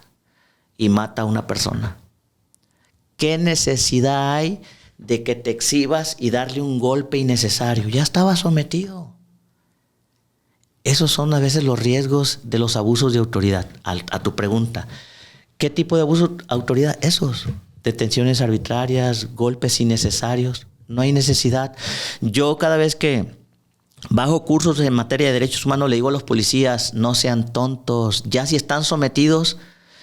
y mata a una persona. ¿Qué necesidad hay de que te exhibas y darle un golpe innecesario? Ya estaba sometido. Esos son a veces los riesgos de los abusos de autoridad. A tu pregunta, ¿qué tipo de abuso de autoridad? Esos. Detenciones arbitrarias, golpes innecesarios. No hay necesidad. Yo cada vez que bajo cursos en materia de derechos humanos le digo a los policías, no sean tontos. Ya si están sometidos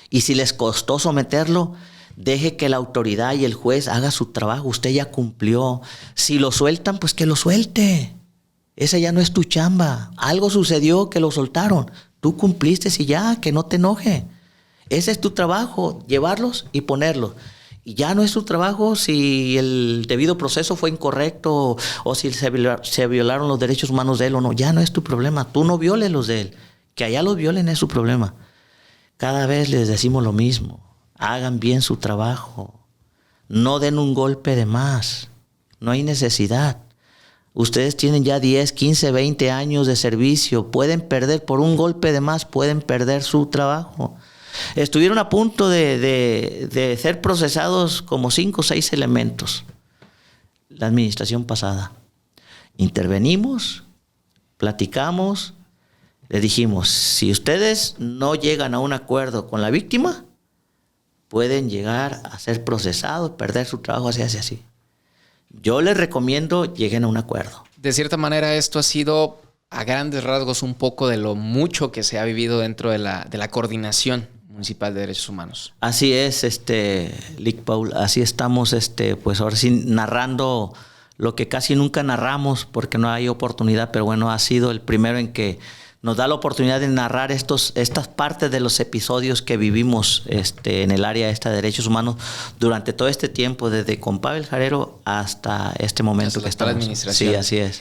y si les costó someterlo, deje que la autoridad y el juez haga su trabajo. Usted ya cumplió. Si lo sueltan, pues que lo suelte. Esa ya no es tu chamba. Algo sucedió que lo soltaron. Tú cumpliste y ya, que no te enoje. Ese es tu trabajo, llevarlos y ponerlos. Y ya no es tu trabajo si el debido proceso fue incorrecto o si se violaron los derechos humanos de él o no. Ya no es tu problema. Tú no violes los de él. Que allá los violen es su problema. Cada vez les decimos lo mismo. Hagan bien su trabajo. No den un golpe de más. No hay necesidad. Ustedes tienen ya 10, 15, 20 años de servicio. Pueden perder por un golpe de más, pueden perder su trabajo. Estuvieron a punto de ser procesados como 5 o 6 elementos. La administración pasada. Intervenimos, platicamos, les dijimos, si ustedes no llegan a un acuerdo con la víctima, pueden llegar a ser procesados, perder su trabajo, así. Yo les recomiendo lleguen a un acuerdo. De cierta manera, esto ha sido a grandes rasgos un poco de lo mucho que se ha vivido dentro de la coordinación municipal de derechos humanos. Así es, Lic Paul, así estamos, pues ahora sí narrando lo que casi nunca narramos porque no hay oportunidad, pero bueno, ha sido el primero en que nos da la oportunidad de narrar estas partes de los episodios que vivimos en el área de derechos humanos durante todo este tiempo, desde con Pavel Jarero hasta este momento que estamos. La administración. Sí, así es.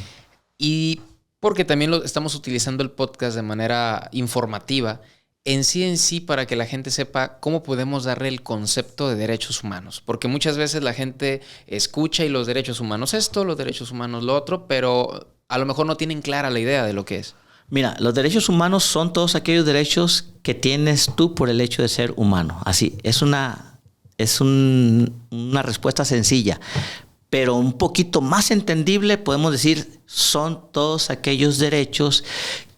Y porque también estamos utilizando el podcast de manera informativa, en sí, para que la gente sepa cómo podemos darle el concepto de derechos humanos. Porque muchas veces la gente escucha y los derechos humanos esto, los derechos humanos lo otro, pero a lo mejor no tienen clara la idea de lo que es. Mira, los derechos humanos son todos aquellos derechos que tienes tú por el hecho de ser humano. Así, es una respuesta sencilla, pero un poquito más entendible podemos decir, son todos aquellos derechos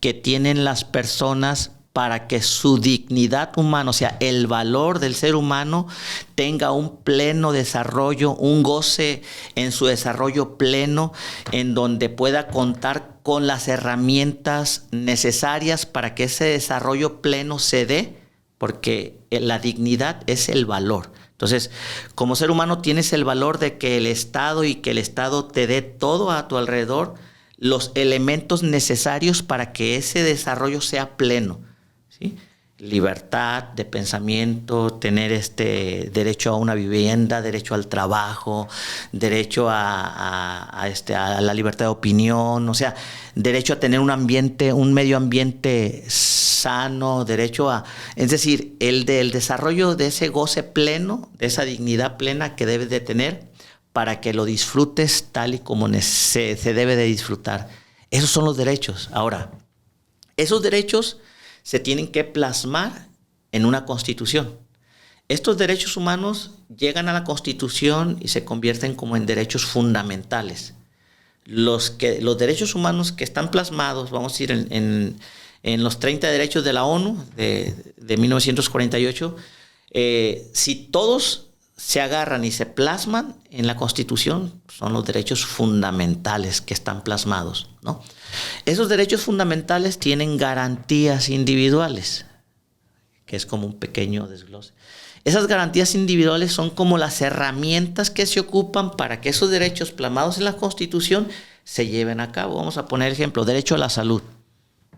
que tienen las personas para que su dignidad humana, o sea, el valor del ser humano, tenga un pleno desarrollo, un goce en su desarrollo pleno, en donde pueda contar con las herramientas necesarias para que ese desarrollo pleno se dé, porque la dignidad es el valor. Entonces, como ser humano tienes el valor de que el Estado y que el Estado te dé todo a tu alrededor, los elementos necesarios para que ese desarrollo sea pleno. ¿Sí? Libertad de pensamiento, tener derecho a una vivienda, derecho al trabajo, derecho a la libertad de opinión, o sea, derecho a tener un medio ambiente sano, derecho a, es decir, el desarrollo de ese goce pleno, de esa dignidad plena que debes de tener para que lo disfrutes tal y como se debe de disfrutar. Esos son los derechos. Ahora, esos derechos se tienen que plasmar en una constitución. Estos derechos humanos llegan a la constitución y se convierten como en derechos fundamentales. Los derechos humanos que están plasmados, vamos a decir, en los 30 derechos de la ONU de 1948, si todos se agarran y se plasman en la Constitución, son los derechos fundamentales que están plasmados, ¿no? Esos derechos fundamentales tienen garantías individuales, que es como un pequeño desglose. Esas garantías individuales son como las herramientas que se ocupan para que esos derechos plasmados en la Constitución se lleven a cabo. Vamos a poner ejemplo, derecho a la salud,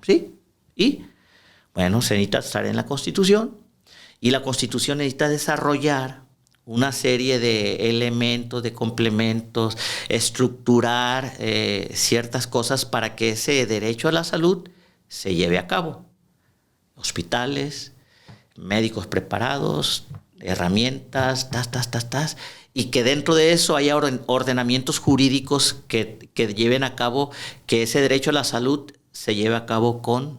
¿sí? Y, bueno, se necesita estar en la Constitución y la Constitución necesita desarrollar una serie de elementos, de complementos, estructurar ciertas cosas para que ese derecho a la salud se lleve a cabo. Hospitales, médicos preparados, herramientas, y que dentro de eso haya ordenamientos jurídicos que lleven a cabo que ese derecho a la salud se lleve a cabo con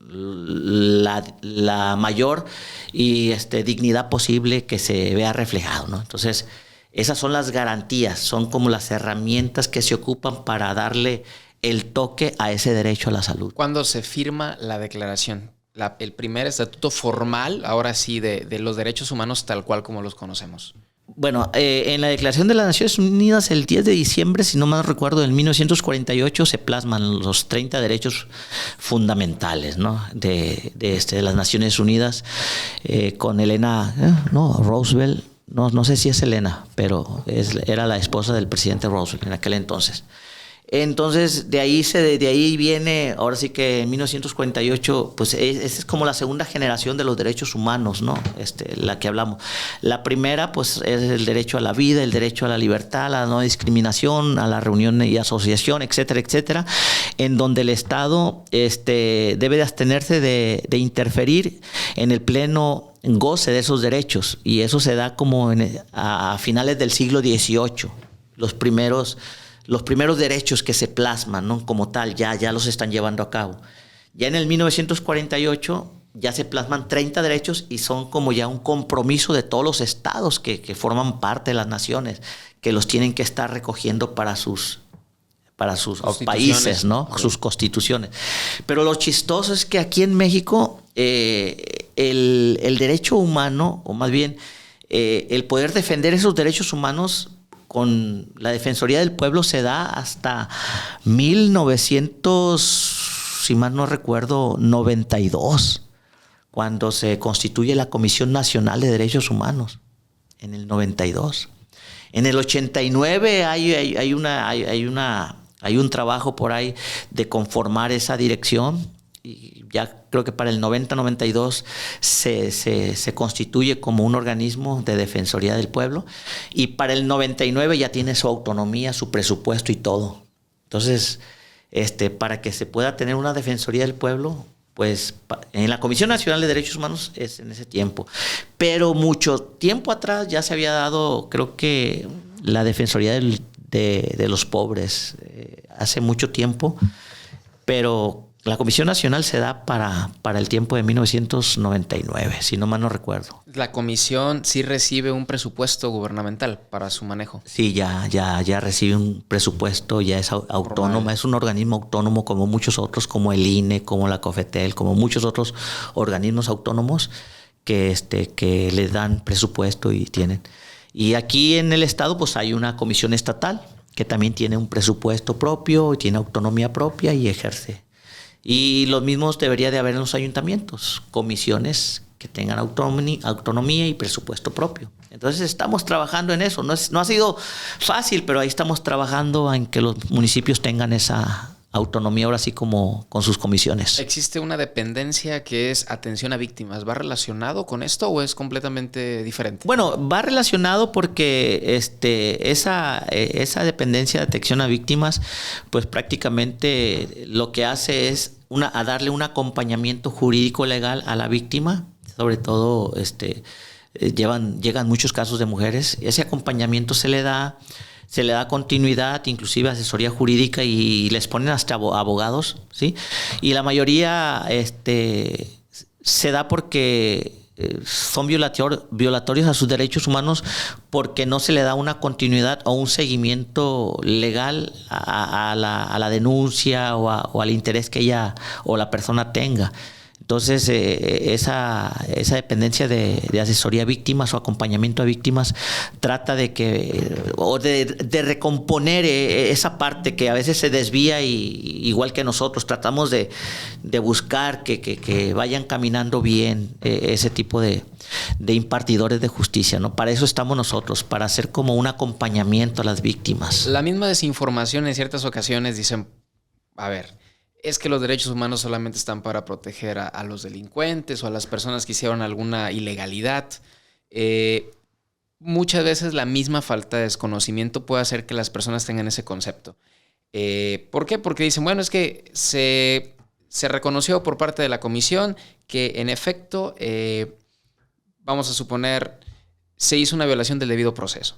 la mayor dignidad posible que se vea reflejado, ¿no? Entonces, esas son las garantías, son como las herramientas que se ocupan para darle el toque a ese derecho a la salud. ¿Cuándo se firma la declaración? El primer estatuto formal, ahora sí, de los derechos humanos tal cual como los conocemos. Bueno, en la Declaración de las Naciones Unidas, el 10 de diciembre, si no mal recuerdo, en 1948 se plasman los 30 derechos fundamentales, ¿no? de las Naciones Unidas, con Roosevelt, no sé si es Elena, pero era la esposa del presidente Roosevelt en aquel entonces. Entonces, de ahí viene, ahora sí que en 1948, pues es como la segunda generación de los derechos humanos, ¿no? La que hablamos. La primera, pues, es el derecho a la vida, el derecho a la libertad, a la no discriminación, a la reunión y asociación, etcétera, etcétera, en donde el Estado debe de abstenerse de interferir en el pleno goce de esos derechos, y eso se da como a finales del siglo XVIII, los primeros derechos que se plasman, ¿no? Como tal, ya los están llevando a cabo. Ya en el 1948 ya se plasman 30 derechos y son como ya un compromiso de todos los estados que forman parte de las naciones, que los tienen que estar recogiendo para sus países, ¿no? Sus constituciones. Pero lo chistoso es que aquí en México el derecho humano, o más bien el poder defender esos derechos humanos con la Defensoría del Pueblo, se da hasta 1900, si mal no recuerdo, 92, cuando se constituye la Comisión Nacional de Derechos Humanos, en el 92. En el 89 hay un trabajo por ahí de conformar esa dirección, y ya creo que para el 90-92 se constituye como un organismo de Defensoría del Pueblo, y para el 99 ya tiene su autonomía, su presupuesto y todo. Entonces, para que se pueda tener una Defensoría del Pueblo, pues en la Comisión Nacional de Derechos Humanos es en ese tiempo. Pero mucho tiempo atrás ya se había dado, creo que la Defensoría de los pobres, hace mucho tiempo, pero la Comisión Nacional se da para el tiempo de 1999, si no mal no recuerdo. ¿La comisión sí recibe un presupuesto gubernamental para su manejo? Sí, ya recibe un presupuesto, ya es autónoma, es un organismo autónomo como muchos otros, como el INE, como la COFETEL, como muchos otros organismos autónomos que les dan presupuesto y tienen. Y aquí en el estado pues hay una comisión estatal que también tiene un presupuesto propio, tiene autonomía propia y ejerce. Y los mismos debería de haber en los ayuntamientos, comisiones que tengan autonomía y presupuesto propio. Entonces estamos trabajando en eso. No ha sido fácil, pero ahí estamos trabajando en que los municipios tengan esa autonomía, ahora sí, como con sus comisiones. ¿Existe una dependencia que es atención a víctimas? ¿Va relacionado con esto o es completamente diferente? Bueno, va relacionado porque esa dependencia de atención a víctimas, pues prácticamente lo que hace es a darle un acompañamiento jurídico legal a la víctima. Sobre todo llegan muchos casos de mujeres. Ese acompañamiento se le da continuidad, inclusive asesoría jurídica, y les ponen hasta abogados, ¿sí? Y la mayoría se da porque son violatorios a sus derechos humanos, porque no se le da una continuidad o un seguimiento legal a la denuncia o al interés que ella o la persona tenga. Entonces, esa dependencia de asesoría a víctimas o acompañamiento a víctimas trata de recomponer esa parte que a veces se desvía, y igual que nosotros tratamos de buscar que vayan caminando bien ese tipo de impartidores de justicia, ¿no? Para eso estamos nosotros, para hacer como un acompañamiento a las víctimas. La misma desinformación en ciertas ocasiones dicen, a ver, es que los derechos humanos solamente están para proteger a los delincuentes o a las personas que hicieron alguna ilegalidad. Muchas veces la misma falta de desconocimiento puede hacer que las personas tengan ese concepto. ¿Por qué? Porque dicen, bueno, es que se reconoció por parte de la comisión que en efecto, vamos a suponer, se hizo una violación del debido proceso,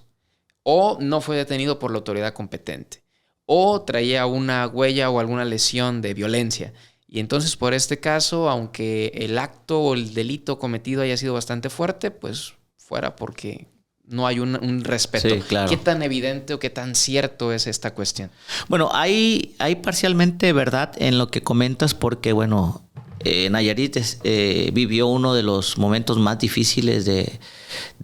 o no fue detenido por la autoridad competente, o traía una huella o alguna lesión de violencia. Y entonces, por este caso, aunque el acto o el delito cometido haya sido bastante fuerte, pues fuera porque no hay un respeto. Sí, claro. ¿Qué tan evidente o qué tan cierto es esta cuestión? Bueno, hay parcialmente verdad en lo que comentas porque, bueno, Nayarit vivió uno de los momentos más difíciles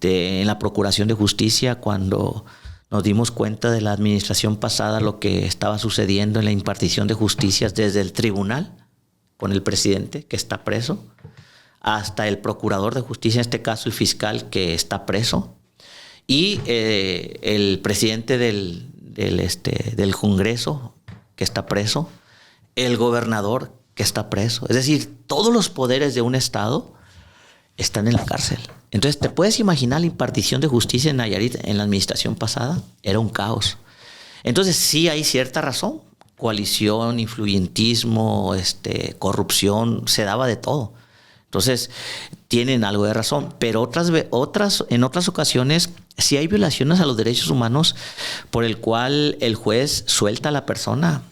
en la Procuración de Justicia cuando nos dimos cuenta de la administración pasada lo que estaba sucediendo en la impartición de justicias desde el tribunal con el presidente que está preso hasta el procurador de justicia, en este caso el fiscal que está preso, y el presidente del Congreso que está preso, el gobernador que está preso. Es decir, todos los poderes de un estado están en la cárcel. Entonces, ¿te puedes imaginar la impartición de justicia en Nayarit en la administración pasada? Era un caos. Entonces, sí hay cierta razón. Coalición, influyentismo, corrupción, se daba de todo. Entonces, tienen algo de razón. Pero en otras ocasiones, sí hay violaciones a los derechos humanos por el cual el juez suelta a la persona.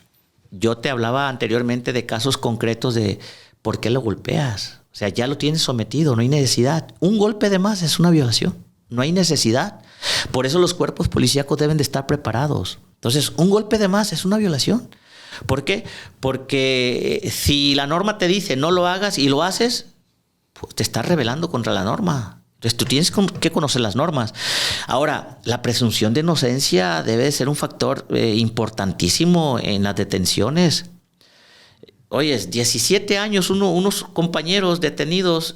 Yo te hablaba anteriormente de casos concretos de por qué lo golpeas. O sea, ya lo tienes sometido, no hay necesidad. Un golpe de más es una violación, no hay necesidad. Por eso los cuerpos policíacos deben de estar preparados. Entonces, un golpe de más es una violación. ¿Por qué? Porque si la norma te dice no lo hagas y lo haces, pues te estás rebelando contra la norma. Entonces, tú tienes que conocer las normas. Ahora, la presunción de inocencia debe de ser un factor importantísimo en las detenciones. Oye, 17 años, unos compañeros detenidos,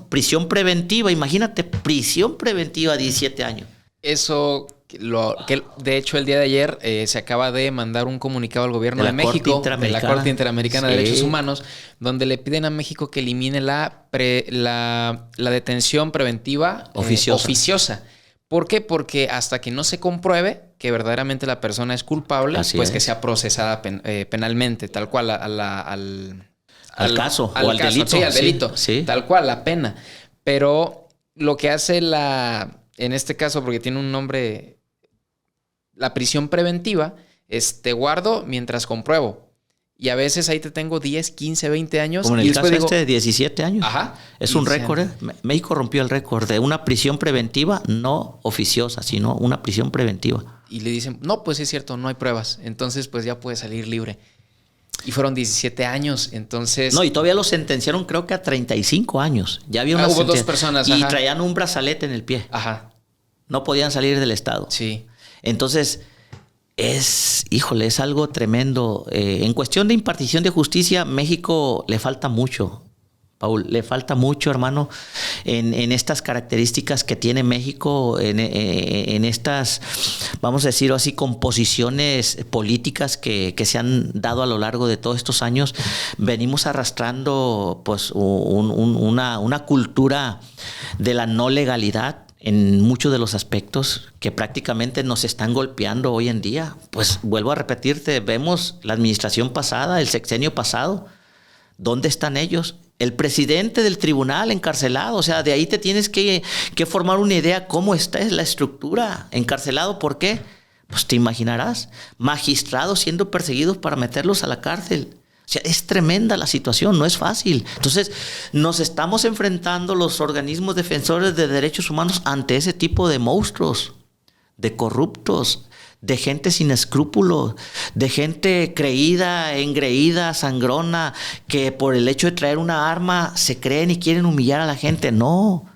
prisión preventiva, imagínate, prisión preventiva, 17 años. Eso, que de hecho el día de ayer se acaba de mandar un comunicado al gobierno de México, de la Corte Interamericana de Derechos Humanos, donde le piden a México que elimine la detención preventiva oficiosa. ¿Por qué? Porque hasta que no se compruebe que verdaderamente la persona es culpable, que sea procesada penalmente, tal cual al caso o al delito. Sí, al delito. Sí. Tal cual, la pena. Pero lo que hace en este caso, porque tiene un nombre, la prisión preventiva, te guardo mientras compruebo. Y a veces ahí te tengo 10, 15, 20 años. Como en el caso de 17 años. Ajá. Es un récord. México rompió el récord de una prisión preventiva no oficiosa, sino una prisión preventiva. Y le dicen, no, pues es cierto, no hay pruebas. Entonces, pues ya puede salir libre. Y fueron 17 años, entonces... No, y todavía lo sentenciaron creo que a 35 años. Ya había una hubo 2 personas. Y traían un brazalete en el pie. Ajá. No podían salir del estado. Sí. Entonces... es algo tremendo. En cuestión de impartición de justicia, México le falta mucho, Paul, le falta mucho, hermano, en estas características que tiene México, en estas, vamos a decirlo así, composiciones políticas que se han dado a lo largo de todos estos años. Venimos arrastrando pues una cultura de la no legalidad en muchos de los aspectos que prácticamente nos están golpeando hoy en día. Pues vuelvo a repetirte, vemos la administración pasada, el sexenio pasado, ¿dónde están ellos? El presidente del tribunal encarcelado, o sea, de ahí te tienes que formar una idea cómo está la estructura. Encarcelado, ¿por qué? Pues te imaginarás, magistrados siendo perseguidos para meterlos a la cárcel. O sea, es tremenda la situación, no es fácil. Entonces, nos estamos enfrentando los organismos defensores de derechos humanos ante ese tipo de monstruos, de corruptos, de gente sin escrúpulos, de gente creída, engreída, sangrona, que por el hecho de traer una arma se creen y quieren humillar a la gente. No.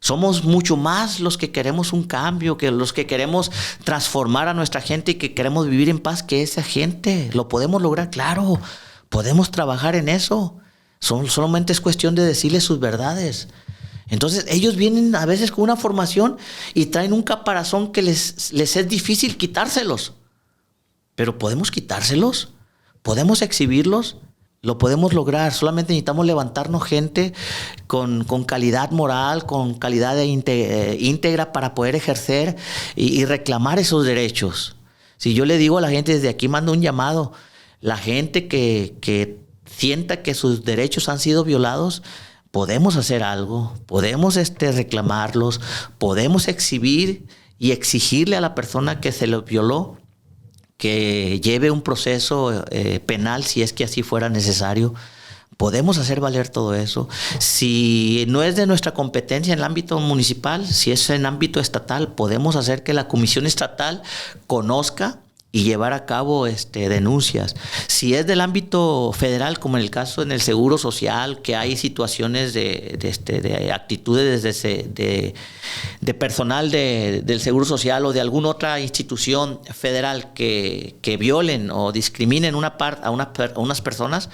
Somos mucho más los que queremos un cambio, que los que queremos transformar a nuestra gente y que queremos vivir en paz que esa gente. Lo podemos lograr, claro. Podemos trabajar en eso. Solamente es cuestión de decirles sus verdades. Entonces, ellos vienen a veces con una formación y traen un caparazón que les es difícil quitárselos. Pero podemos quitárselos, podemos exhibirlos, lo podemos lograr. Solamente necesitamos levantarnos gente con calidad moral, con calidad íntegra para poder ejercer y reclamar esos derechos. Si yo le digo a la gente, desde aquí mando un llamado, la gente que sienta que sus derechos han sido violados, podemos hacer algo, podemos reclamarlos, podemos exhibir y exigirle a la persona que se lo violó que lleve un proceso penal si es que así fuera necesario. Podemos hacer valer todo eso. Si no es de nuestra competencia en el ámbito municipal, si es en ámbito estatal, podemos hacer que la Comisión Estatal conozca y llevar a cabo denuncias. Si es del ámbito federal, como en el caso en el Seguro Social, que hay situaciones de actitudes de personal del Seguro Social o de alguna otra institución federal que violen o discriminen a unas personas,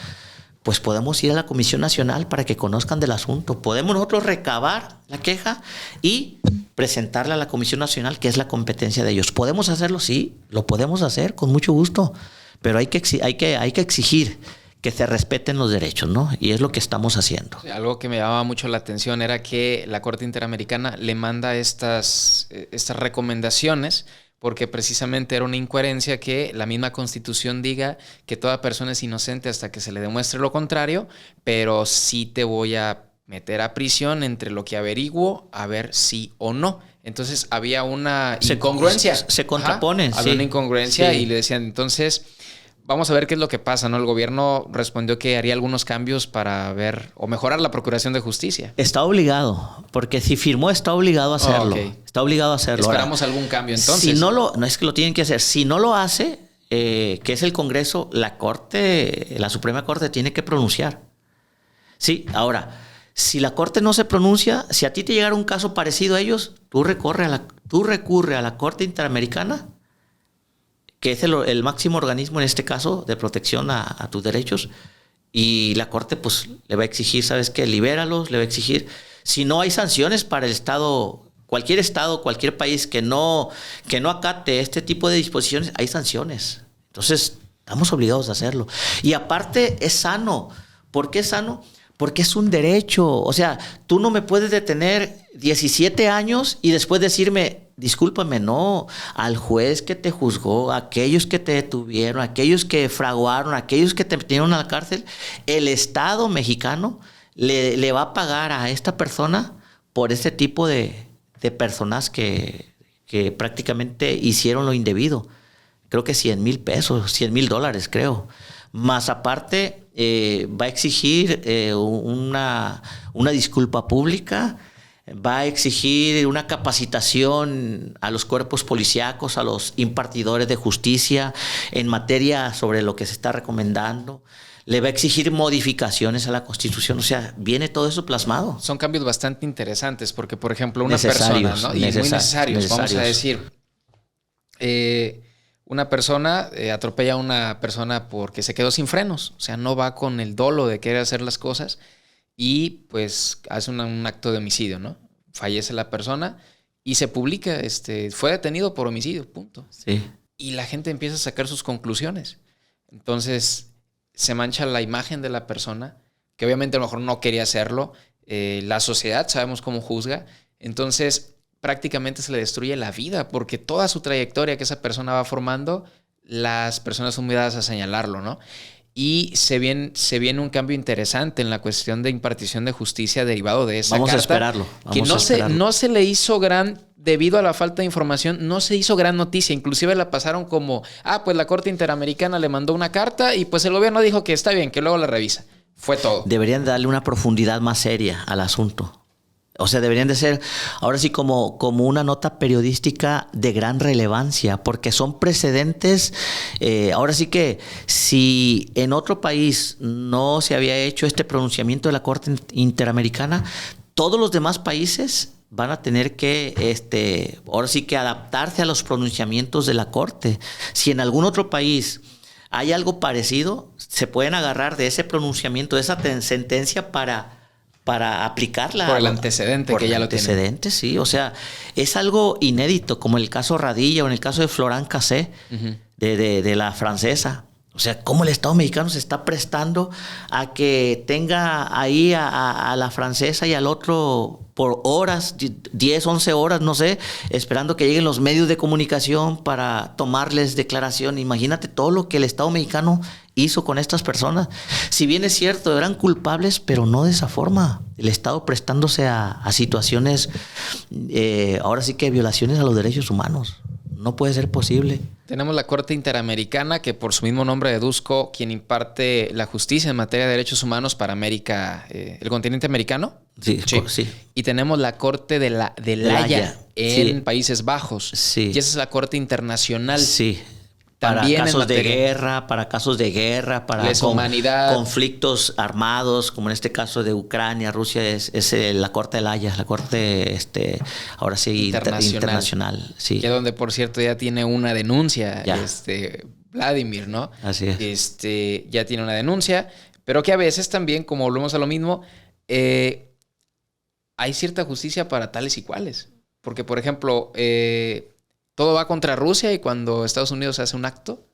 pues podemos ir a la Comisión Nacional para que conozcan del asunto. Podemos nosotros recabar la queja y presentarla a la Comisión Nacional, que es la competencia de ellos. ¿Podemos hacerlo? Sí, lo podemos hacer con mucho gusto, pero hay que exigir que se respeten los derechos, ¿no? Y es lo que estamos haciendo. Algo que me llamaba mucho la atención era que la Corte Interamericana le manda estas recomendaciones porque precisamente era una incoherencia que la misma Constitución diga que toda persona es inocente hasta que se le demuestre lo contrario, pero sí te voy a meter a prisión entre lo que averiguo a ver sí o no. Entonces había una incongruencia. Se contraponen. Había una incongruencia y le decían, entonces vamos a ver qué es lo que pasa, ¿no? El gobierno respondió que haría algunos cambios para ver o mejorar la procuración de justicia. Está obligado, porque si firmó está obligado a hacerlo. Está obligado a hacerlo. Esperamos algún cambio entonces. Si no es que lo tienen que hacer. Si no lo hace, que es el Congreso, la Suprema Corte tiene que pronunciar. Sí, ahora, si la Corte no se pronuncia, si a ti te llegara un caso parecido a ellos, tú recurres a la Corte Interamericana, que es el máximo organismo en este caso de protección a tus derechos, y la Corte pues le va a exigir, ¿sabes qué? Libéralos, le va a exigir. Si no hay sanciones para el Estado, cualquier país que no acate este tipo de disposiciones, hay sanciones. Entonces, estamos obligados a hacerlo. Y aparte es sano. ¿Por qué es sano? Porque es un derecho. O sea, tú no me puedes detener 17 años y después decirme, discúlpame, no, al juez que te juzgó, a aquellos que te detuvieron, a aquellos que fraguaron, a aquellos que te metieron a la cárcel, el Estado mexicano le va a pagar a esta persona por este tipo de personas que prácticamente hicieron lo indebido. Creo que 100,000 pesos, $100,000, creo. Más aparte, va a exigir una disculpa pública, va a exigir una capacitación a los cuerpos policíacos, a los impartidores de justicia en materia sobre lo que se está recomendando. Le va a exigir modificaciones a la Constitución. O sea, viene todo eso plasmado. Son cambios bastante interesantes porque, por ejemplo, una persona, ¿no? Y muy necesarios, vamos a decir. Una persona atropella a una persona porque se quedó sin frenos. O sea, no va con el dolo de querer hacer las cosas y pues hace un acto de homicidio, ¿no? Fallece la persona y se publica, fue detenido por homicidio, punto. Sí. Y la gente empieza a sacar sus conclusiones. Entonces se mancha la imagen de la persona, que obviamente a lo mejor no quería hacerlo. La sociedad, sabemos cómo juzga. Entonces prácticamente se le destruye la vida porque toda su trayectoria que esa persona va formando, las personas son muy dadas a señalarlo, ¿no? Y se viene un cambio interesante en la cuestión de impartición de justicia derivado de esa carta. Vamos a esperarlo. No se le hizo debido a la falta de información, no se hizo gran noticia. Inclusive la pasaron como, pues la Corte Interamericana le mandó una carta y pues el gobierno dijo que está bien, que luego la revisa. Fue todo. Deberían darle una profundidad más seria al asunto. O sea, deberían de ser, ahora sí, como una nota periodística de gran relevancia, porque son precedentes. Ahora sí que si en otro país no se había hecho este pronunciamiento de la Corte Interamericana, todos los demás países van a tener que, ahora sí que adaptarse a los pronunciamientos de la Corte. Si en algún otro país hay algo parecido, se pueden agarrar de ese pronunciamiento, de esa sentencia para aplicarla. Por el antecedente que ya lo tiene. Por el antecedente, sí. O sea, es algo inédito, como en el caso Radilla o en el caso de Florent Cassé, de la francesa. O sea, cómo el Estado mexicano se está prestando a que tenga ahí a la francesa y al otro por horas, 10, 11 horas, no sé, esperando que lleguen los medios de comunicación para tomarles declaración. Imagínate todo lo que el Estado mexicano hizo con estas personas. Si bien es cierto, eran culpables, pero no de esa forma. El Estado prestándose a situaciones, ahora sí que violaciones a los derechos humanos. No puede ser posible. Tenemos la Corte Interamericana, que por su mismo nombre deduzco, quien imparte la justicia en materia de derechos humanos para América, el continente americano. Sí, sí. Y tenemos la Corte de La Haya en Países Bajos. Sí. Y esa es la Corte Internacional. Sí. También para casos de guerra, para lesa humanidad, conflictos armados, como en este caso de Ucrania, Rusia, es la Corte de La Haya, la Corte ahora sí internacional. Sí. Que donde, por cierto, ya tiene una denuncia, Vladimir, ¿no? Así es. Ya tiene una denuncia, pero que a veces también, como volvemos a lo mismo, hay cierta justicia para tales y cuales. Porque, por ejemplo, todo va contra Rusia y cuando Estados Unidos hace un acto,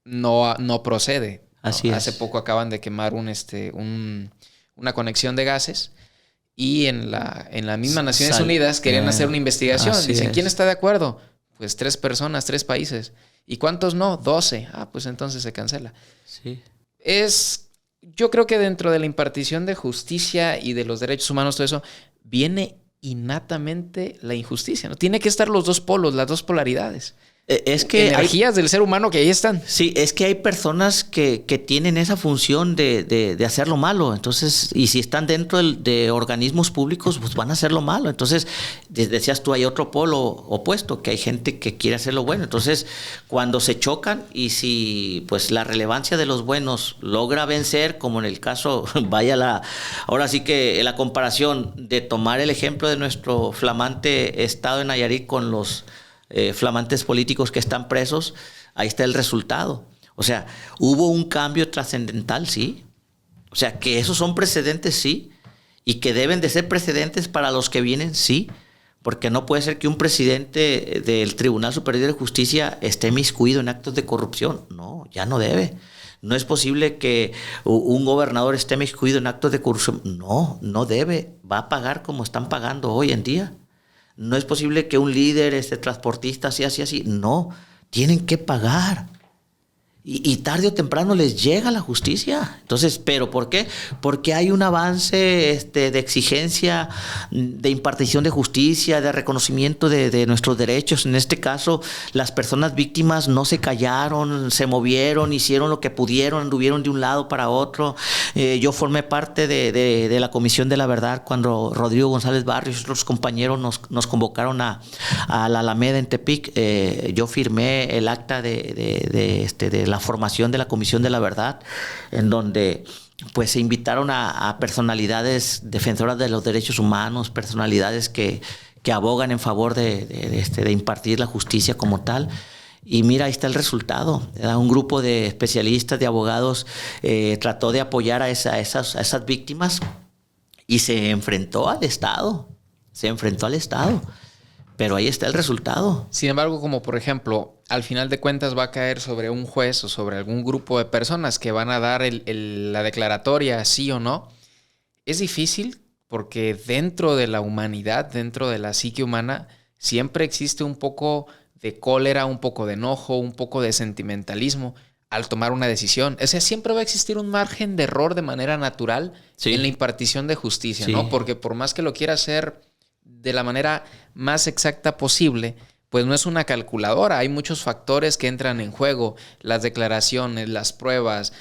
no procede. Así es. Hace poco acaban de quemar una conexión de gases y en la misma Naciones Unidas querían hacer una investigación. Dicen, ¿quién está de acuerdo? Pues 3 personas, 3 países. ¿Y cuántos no? 12. Pues entonces se cancela. Sí. Yo creo que dentro de la impartición de justicia y de los derechos humanos, todo eso, viene innatamente la injusticia, ¿no? Tiene que estar los dos polos, las dos polaridades. Es que energías del ser humano que ahí están. Sí, es que hay personas que tienen esa función de hacer lo malo. Entonces, y si están dentro de organismos públicos, pues van a hacer lo malo. Entonces, decías tú, hay otro polo opuesto, que hay gente que quiere hacer lo bueno. Entonces, cuando se chocan y si pues la relevancia de los buenos logra vencer, como en el caso, ahora sí que la comparación de tomar el ejemplo de nuestro flamante estado de Nayarit con los flamantes políticos que están presos, ahí está el resultado. O sea, hubo un cambio trascendental, sí. O sea, que esos son precedentes, sí. Y que deben de ser precedentes para los que vienen, sí. Porque no puede ser que un presidente del Tribunal Superior de Justicia esté miscuido en actos de corrupción. No, ya no debe. No es posible que un gobernador esté miscuido en actos de corrupción. No, no debe. Va a pagar como están pagando hoy en día. No es posible que un líder, transportista, así. No, tienen que pagar. Y tarde o temprano les llega la justicia. Entonces, ¿pero por qué? Porque hay un avance de exigencia, de impartición de justicia, de reconocimiento de nuestros derechos. En este caso, las personas víctimas no se callaron, se movieron, hicieron lo que pudieron, anduvieron de un lado para otro. Yo formé parte de la Comisión de la Verdad cuando Rodrigo González Barrios y otros compañeros nos convocaron a la Alameda en Tepic. Yo firmé el acta de la formación de la Comisión de la Verdad, en donde pues se invitaron a personalidades defensoras de los derechos humanos, personalidades que abogan en favor de impartir la justicia como tal. Y mira, ahí está el resultado. Un grupo de especialistas, de abogados, trató de apoyar a esas víctimas y se enfrentó al Estado. Pero ahí está el resultado. Sin embargo, como por ejemplo, al final de cuentas va a caer sobre un juez o sobre algún grupo de personas que van a dar la declaratoria, sí o no. Es difícil porque dentro de la humanidad, dentro de la psique humana, siempre existe un poco de cólera, un poco de enojo, un poco de sentimentalismo al tomar una decisión. O sea, siempre va a existir un margen de error de manera natural en la impartición de justicia, ¿no? Porque por más que lo quiera hacer de la manera más exacta posible, pues no es una calculadora. Hay muchos factores que entran en juego. Las declaraciones, las pruebas,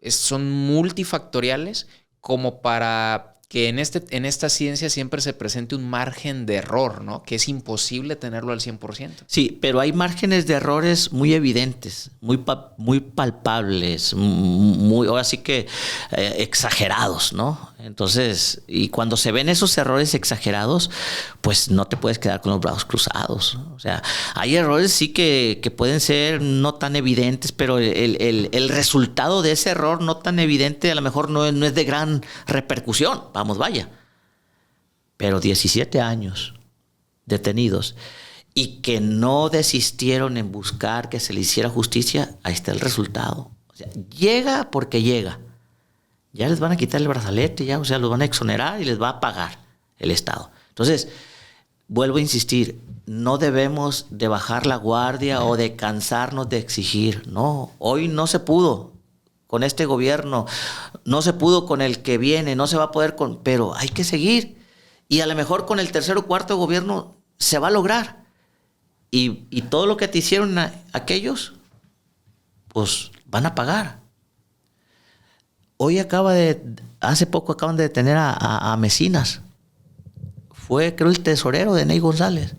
son multifactoriales como para que en esta ciencia siempre se presente un margen de error, ¿no? Que es imposible tenerlo al 100%. Sí, pero hay márgenes de errores muy evidentes, muy palpables, ahora sí que exagerados, ¿no? Entonces, y cuando se ven esos errores exagerados, pues no te puedes quedar con los brazos cruzados. O sea, hay errores sí que pueden ser no tan evidentes, pero el resultado de ese error no tan evidente a lo mejor no es de gran repercusión. Vamos, vaya. Pero 17 años detenidos y que no desistieron en buscar que se le hiciera justicia, ahí está el resultado. O sea, llega porque llega. Ya les van a quitar el brazalete, ya, o sea, los van a exonerar y les va a pagar el Estado. Entonces, vuelvo a insistir, no debemos de bajar la guardia o de cansarnos de exigir. No, hoy no se pudo. con este gobierno, no se pudo con el que viene, no se va a poder pero hay que seguir. Y a lo mejor con el tercer o cuarto gobierno se va a lograr. Y todo lo que te hicieron aquellos, pues van a pagar. Hace poco acaban de detener a Mecinas. Fue, creo, el tesorero de Ney González.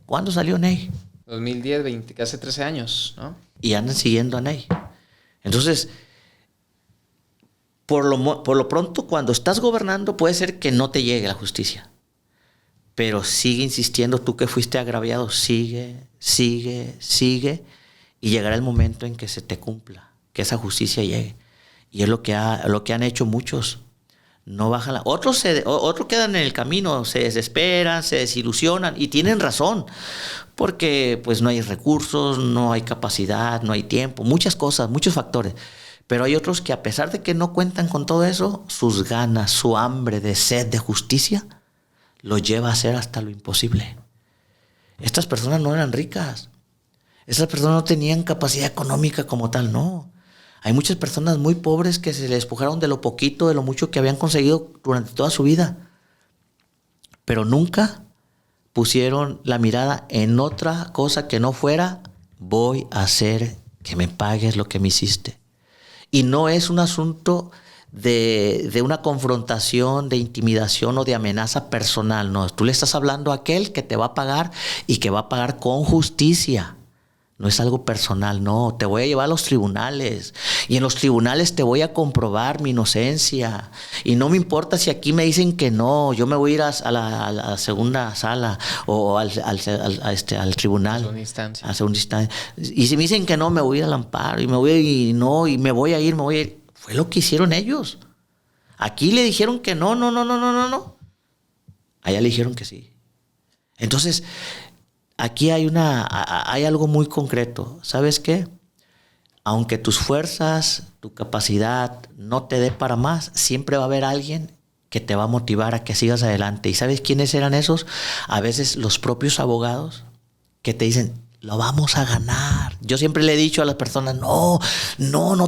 ¿Cuándo salió Ney? 2010, hace 13 años, ¿no? Y andan siguiendo a Ney. Entonces, por lo pronto, cuando estás gobernando, puede ser que no te llegue la justicia. Pero sigue insistiendo, tú que fuiste agraviado, sigue. Y llegará el momento en que se te cumpla, que esa justicia llegue. Y es lo que han hecho muchos. No bajan otros quedan en el camino, se desesperan, se desilusionan y tienen razón, porque pues no hay recursos, no hay capacidad, no hay tiempo, muchas cosas, muchos factores. Pero hay otros que a pesar de que no cuentan con todo eso, sus ganas, su hambre de sed de justicia, los lleva a hacer hasta lo imposible. Estas personas no eran ricas. Estas personas no tenían capacidad económica como tal, no. Hay muchas personas muy pobres que se les despojaron de lo poquito, de lo mucho que habían conseguido durante toda su vida. Pero nunca pusieron la mirada en otra cosa que no fuera, voy a hacer que me pagues lo que me hiciste. Y no es un asunto de una confrontación, de intimidación o de amenaza personal. No, tú le estás hablando a aquel que te va a pagar y que va a pagar con justicia. No es algo personal, no. Te voy a llevar a los tribunales y en los tribunales te voy a comprobar mi inocencia. Y no me importa si aquí me dicen que no, yo me voy a ir a la segunda sala o al tribunal. A segunda instancia. Y si me dicen que no, me voy a ir al amparo y me voy a ir. Fue lo que hicieron ellos. Aquí le dijeron que no. Allá le dijeron que sí. Entonces, aquí hay algo muy concreto. ¿Sabes qué? Aunque tus fuerzas, tu capacidad no te dé para más, siempre va a haber alguien que te va a motivar a que sigas adelante. ¿Y sabes quiénes eran esos? A veces los propios abogados que te dicen, lo vamos a ganar. Yo siempre le he dicho a las personas, no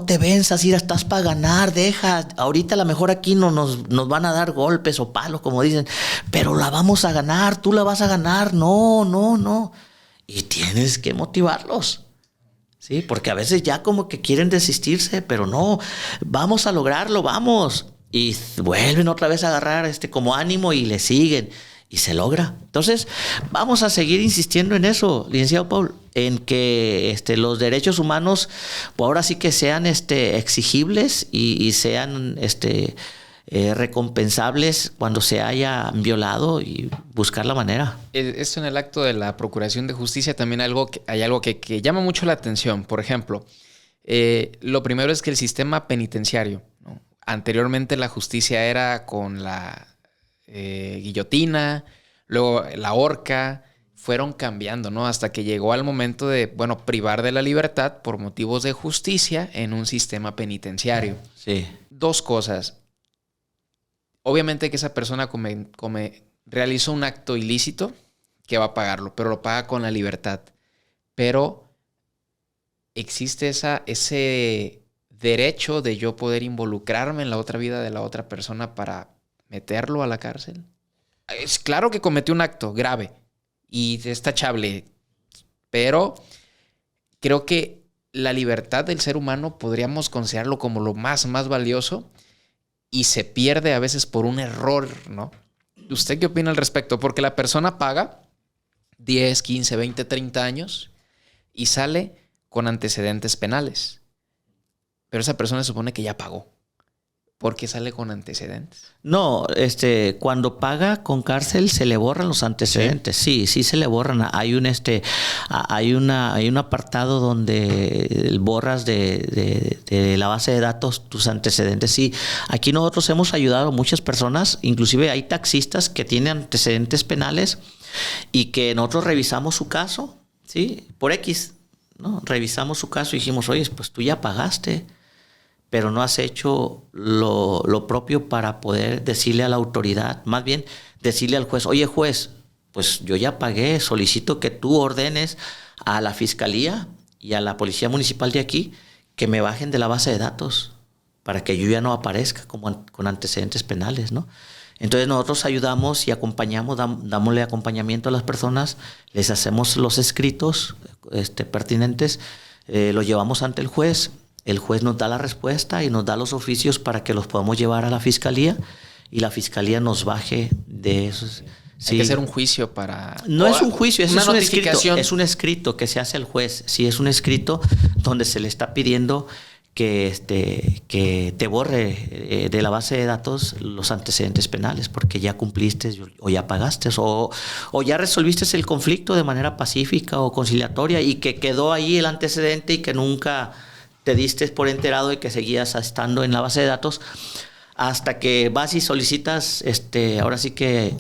te venzas, Ira, estás para ganar, deja. Ahorita a lo mejor aquí nos van a dar golpes o palos, como dicen, pero la vamos a ganar, tú la vas a ganar. No. Y tienes que motivarlos. Sí, porque a veces ya como que quieren desistirse, pero no, vamos a lograrlo, vamos. Y vuelven otra vez a agarrar como ánimo y le siguen. Y se logra. Entonces, vamos a seguir insistiendo en eso, licenciado Paul, en que los derechos humanos, pues ahora sí que sean exigibles y sean recompensables cuando se haya violado y buscar la manera. Esto en el acto de la Procuración de Justicia también hay algo que llama mucho la atención. Por ejemplo, lo primero es que el sistema penitenciario, ¿no? Anteriormente la justicia era con la guillotina, luego la horca, fueron cambiando, ¿no? Hasta que llegó al momento de, privar de la libertad por motivos de justicia en un sistema penitenciario. Sí. Dos cosas. Obviamente que esa persona realizó un acto ilícito, que va a pagarlo, pero lo paga con la libertad. Pero existe ese derecho de yo poder involucrarme en la otra vida de la otra persona para meterlo a la cárcel. Es claro que cometió un acto grave y es tachable, pero creo que la libertad del ser humano podríamos considerarlo como lo más valioso y se pierde a veces por un error, ¿no? ¿Usted qué opina al respecto? Porque la persona paga 10, 15, 20, 30 años y sale con antecedentes penales, pero esa persona se supone que ya pagó. ¿Por qué sale con antecedentes? No, cuando paga con cárcel se le borran los antecedentes. Sí se le borran. Hay un apartado donde borras de la base de datos tus antecedentes. Sí, aquí nosotros hemos ayudado a muchas personas, inclusive hay taxistas que tienen antecedentes penales y que nosotros revisamos su caso, ¿sí? Por X, ¿no? Revisamos su caso y dijimos, oye, pues tú ya pagaste, pero no has hecho lo propio para poder decirle a la autoridad, más bien decirle al juez, oye juez, pues yo ya pagué, solicito que tú ordenes a la fiscalía y a la policía municipal de aquí que me bajen de la base de datos para que yo ya no aparezca como con antecedentes penales, ¿no? Entonces nosotros ayudamos y acompañamos, dámosle acompañamiento a las personas, les hacemos los escritos pertinentes, los llevamos ante el juez nos da la respuesta y nos da los oficios para que los podamos llevar a la fiscalía y la fiscalía nos baje de esos. Sí. Hay que hacer un juicio para... No es un juicio, es una notificación. Es un escrito que se hace al juez. Sí, es un escrito donde se le está pidiendo que te borre de la base de datos los antecedentes penales porque ya cumpliste o ya pagaste o ya resolviste el conflicto de manera pacífica o conciliatoria y que quedó ahí el antecedente y que nunca te diste por enterado y que seguías estando en la base de datos hasta que vas y solicitas ahora sí que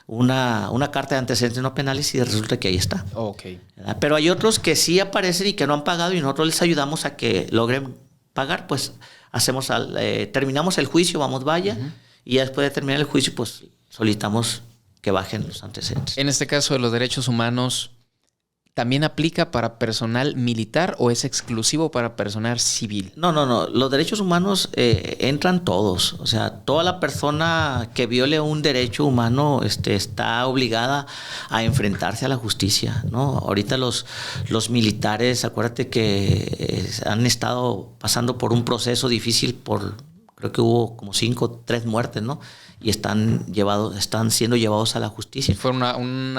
una carta de antecedentes no penales y resulta que ahí está. Okay. Pero hay otros que sí aparecen y que no han pagado y nosotros les ayudamos a que logren pagar, pues terminamos el juicio, vaya, y ya después de terminar el juicio, pues solicitamos que bajen los antecedentes. En este caso de los derechos humanos, ¿también aplica para personal militar o es exclusivo para personal civil? No. Los derechos humanos entran todos. O sea, toda la persona que viole un derecho humano está obligada a enfrentarse a la justicia, ¿no? Ahorita los militares, acuérdate que han estado pasando por un proceso difícil creo que hubo como 3 muertes, ¿no? Y están siendo llevados a la justicia. Fue un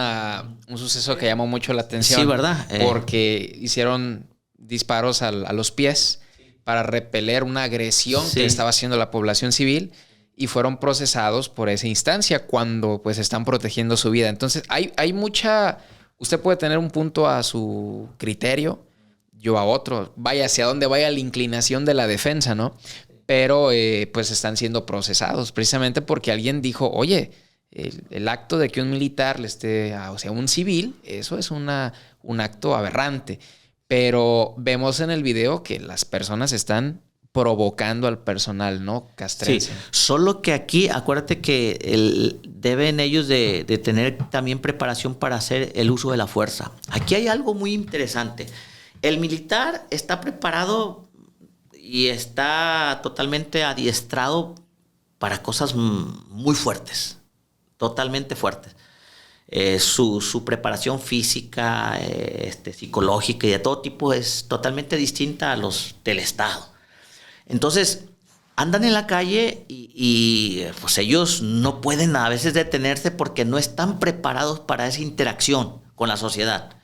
suceso que llamó mucho la atención. Sí, ¿verdad? Porque hicieron disparos a los pies para repeler una agresión que estaba haciendo la población civil y fueron procesados por esa instancia cuando pues están protegiendo su vida. Entonces hay mucha... Usted puede tener un punto a su criterio, yo a otro. Vaya hacia donde vaya la inclinación de la defensa, ¿no? Pero pues están siendo procesados precisamente porque alguien dijo, oye, el acto de que un militar o sea, un civil, eso es un acto aberrante. Pero vemos en el video que las personas están provocando al personal, ¿no? Castrense. Sí, solo que aquí, acuérdate que deben ellos de tener también preparación para hacer el uso de la fuerza. Aquí hay algo muy interesante. El militar está preparado y está totalmente adiestrado para cosas muy fuertes, totalmente fuertes. Su preparación física, psicológica y de todo tipo es totalmente distinta a los del Estado. Entonces, andan en la calle y pues ellos no pueden a veces detenerse porque no están preparados para esa interacción con la sociedad.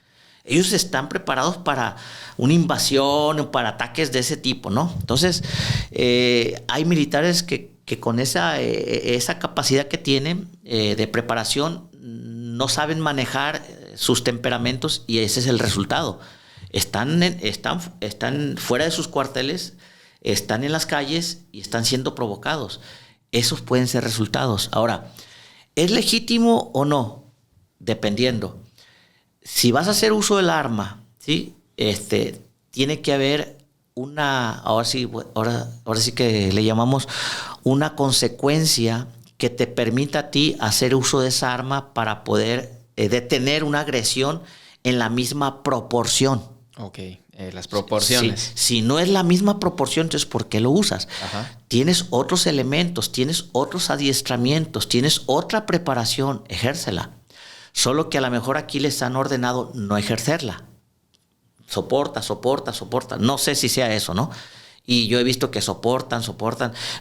Ellos están preparados para una invasión o para ataques de ese tipo, ¿no? Entonces, hay militares que con esa capacidad que tienen de preparación no saben manejar sus temperamentos y ese es el resultado. Están fuera de sus cuarteles, están en las calles y están siendo provocados. Esos pueden ser resultados. Ahora, ¿es legítimo o no? Dependiendo. Si vas a hacer uso del arma, ¿sí? Tiene que haber ahora sí que le llamamos una consecuencia que te permita a ti hacer uso de esa arma para poder detener una agresión en la misma proporción. Ok, las proporciones. Sí. Si no es la misma proporción, entonces ¿por qué lo usas? Ajá. Tienes otros elementos, tienes otros adiestramientos, tienes otra preparación, ejércela. Solo que a lo mejor aquí les han ordenado no ejercerla. Soporta. No sé si sea eso, ¿no? Y yo he visto que soportan.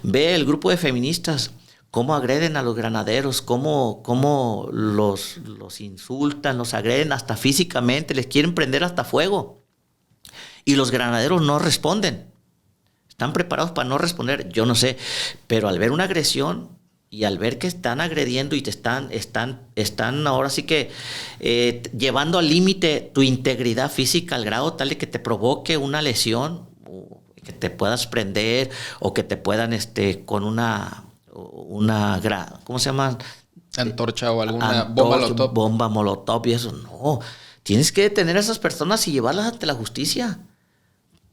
Ve el grupo de feministas, cómo agreden a los granaderos, cómo los insultan, los agreden hasta físicamente, les quieren prender hasta fuego. Y los granaderos no responden. Están preparados para no responder, yo no sé. Pero al ver una agresión... Y al ver que están agrediendo y te están ahora sí que llevando al límite tu integridad física al grado tal de que te provoque una lesión, o que te puedas prender o que te puedan con una ¿cómo se llama? Antorcha o alguna bomba molotov. Bomba molotov y eso. No, tienes que detener a esas personas y llevarlas ante la justicia.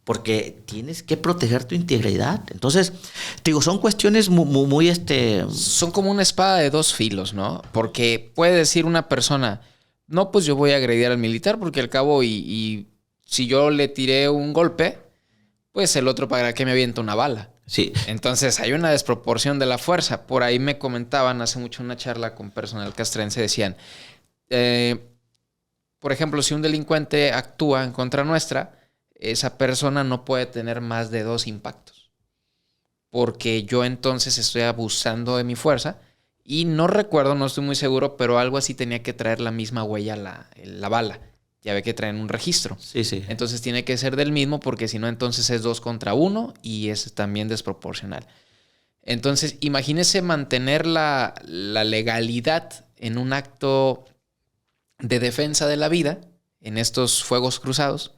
Porque tienes que proteger tu integridad. Entonces, te digo, son cuestiones muy Son como una espada de dos filos, ¿no? Porque puede decir una persona, no, pues yo voy a agredir al militar porque al cabo y si yo le tiré un golpe, pues el otro para qué me avienta una bala. Sí. Entonces hay una desproporción de la fuerza. Por ahí me comentaban hace mucho una charla con personal castrense, decían, por ejemplo, si un delincuente actúa en contra nuestra, esa persona no puede tener más de 2 impactos. Porque yo entonces estoy abusando de mi fuerza y no recuerdo, no estoy muy seguro, pero algo así tenía que traer la misma huella la bala. Ya ve que traen un registro. Sí, sí. Entonces tiene que ser del mismo porque si no, entonces es 2 contra 1 y es también desproporcional. Entonces, imagínese mantener la legalidad en un acto de defensa de la vida, en estos fuegos cruzados,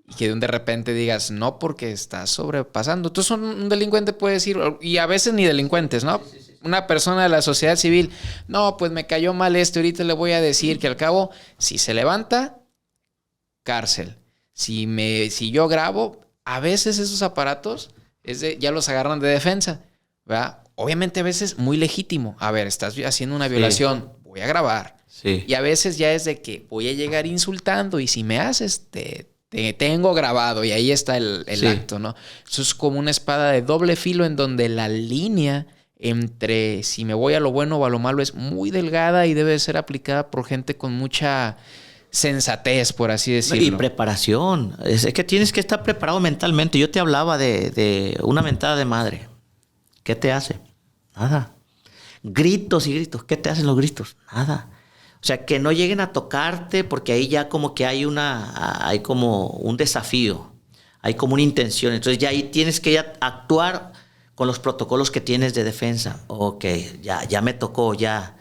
y que de repente digas, no, porque estás sobrepasando. Entonces un delincuente puede decir, y a veces ni delincuentes, ¿no? Sí. Una persona de la sociedad civil, no, pues me cayó mal esto, ahorita le voy a decir que al cabo, si se levanta, cárcel. Si yo grabo, a veces esos aparatos ya los agarran de defensa, ¿verdad? Obviamente a veces muy legítimo. A ver, estás haciendo una violación, voy a grabar. Sí. Y a veces ya es de que voy a llegar insultando y si me haces, te tengo grabado y ahí está el acto, ¿no? Eso es como una espada de doble filo en donde la línea entre si me voy a lo bueno o a lo malo es muy delgada y debe ser aplicada por gente con mucha sensatez, por así decirlo. Y preparación. Es que tienes que estar preparado mentalmente. Yo te hablaba de una mentada de madre. ¿Qué te hace? Nada. Gritos y gritos. ¿Qué te hacen los gritos? Nada. O sea, que no lleguen a tocarte porque ahí ya como que hay como un desafío. Hay como una intención. Entonces ya ahí tienes que ya actuar con los protocolos que tienes de defensa. Ok, ya me tocó, ya.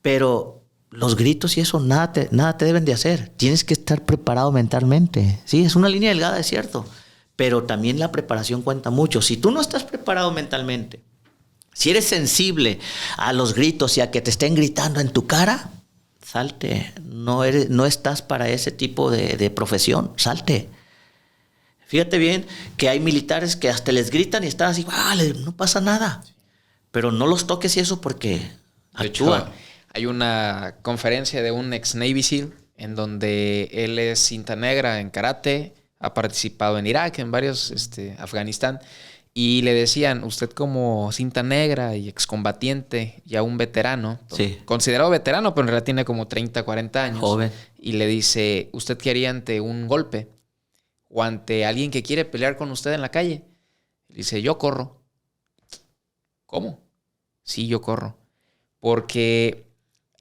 Pero los gritos y eso nada te deben de hacer. Tienes que estar preparado mentalmente. Sí, es una línea delgada, es cierto. Pero también la preparación cuenta mucho. Si tú no estás preparado mentalmente, si eres sensible a los gritos y a que te estén gritando en tu cara, salte. No estás para ese tipo de profesión. Salte. Fíjate bien que hay militares que hasta les gritan y están así, vale, no pasa nada. Pero no los toques y eso porque actúan. De hecho, hay una conferencia de un ex Navy SEAL en donde él es cinta negra en karate, ha participado en Irak, en varios, Afganistán, y le decían, usted como cinta negra y excombatiente, ya un veterano, sí, considerado veterano, pero en realidad tiene como 30, 40 años. Joven. Y le dice, ¿usted qué haría ante un golpe? O ante alguien que quiere pelear con usted en la calle. Dice, yo corro. ¿Cómo? Sí, yo corro. Porque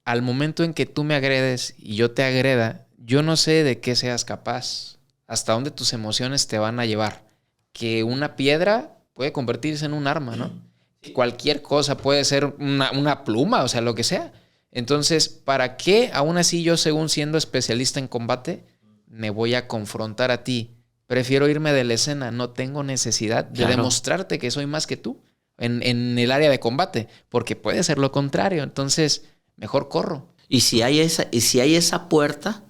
al momento en que tú me agredes y yo te agreda, yo no sé de qué seas capaz, hasta dónde tus emociones te van a llevar. Que una piedra puede convertirse en un arma, ¿no? Cualquier cosa puede ser una pluma, o sea, lo que sea. Entonces, ¿para qué, aún así yo, según siendo especialista en combate, me voy a confrontar a ti? Prefiero irme de la escena. No tengo necesidad de demostrarte que soy más que tú en el área de combate, porque puede ser lo contrario. Entonces, mejor corro. Y si hay esa puerta,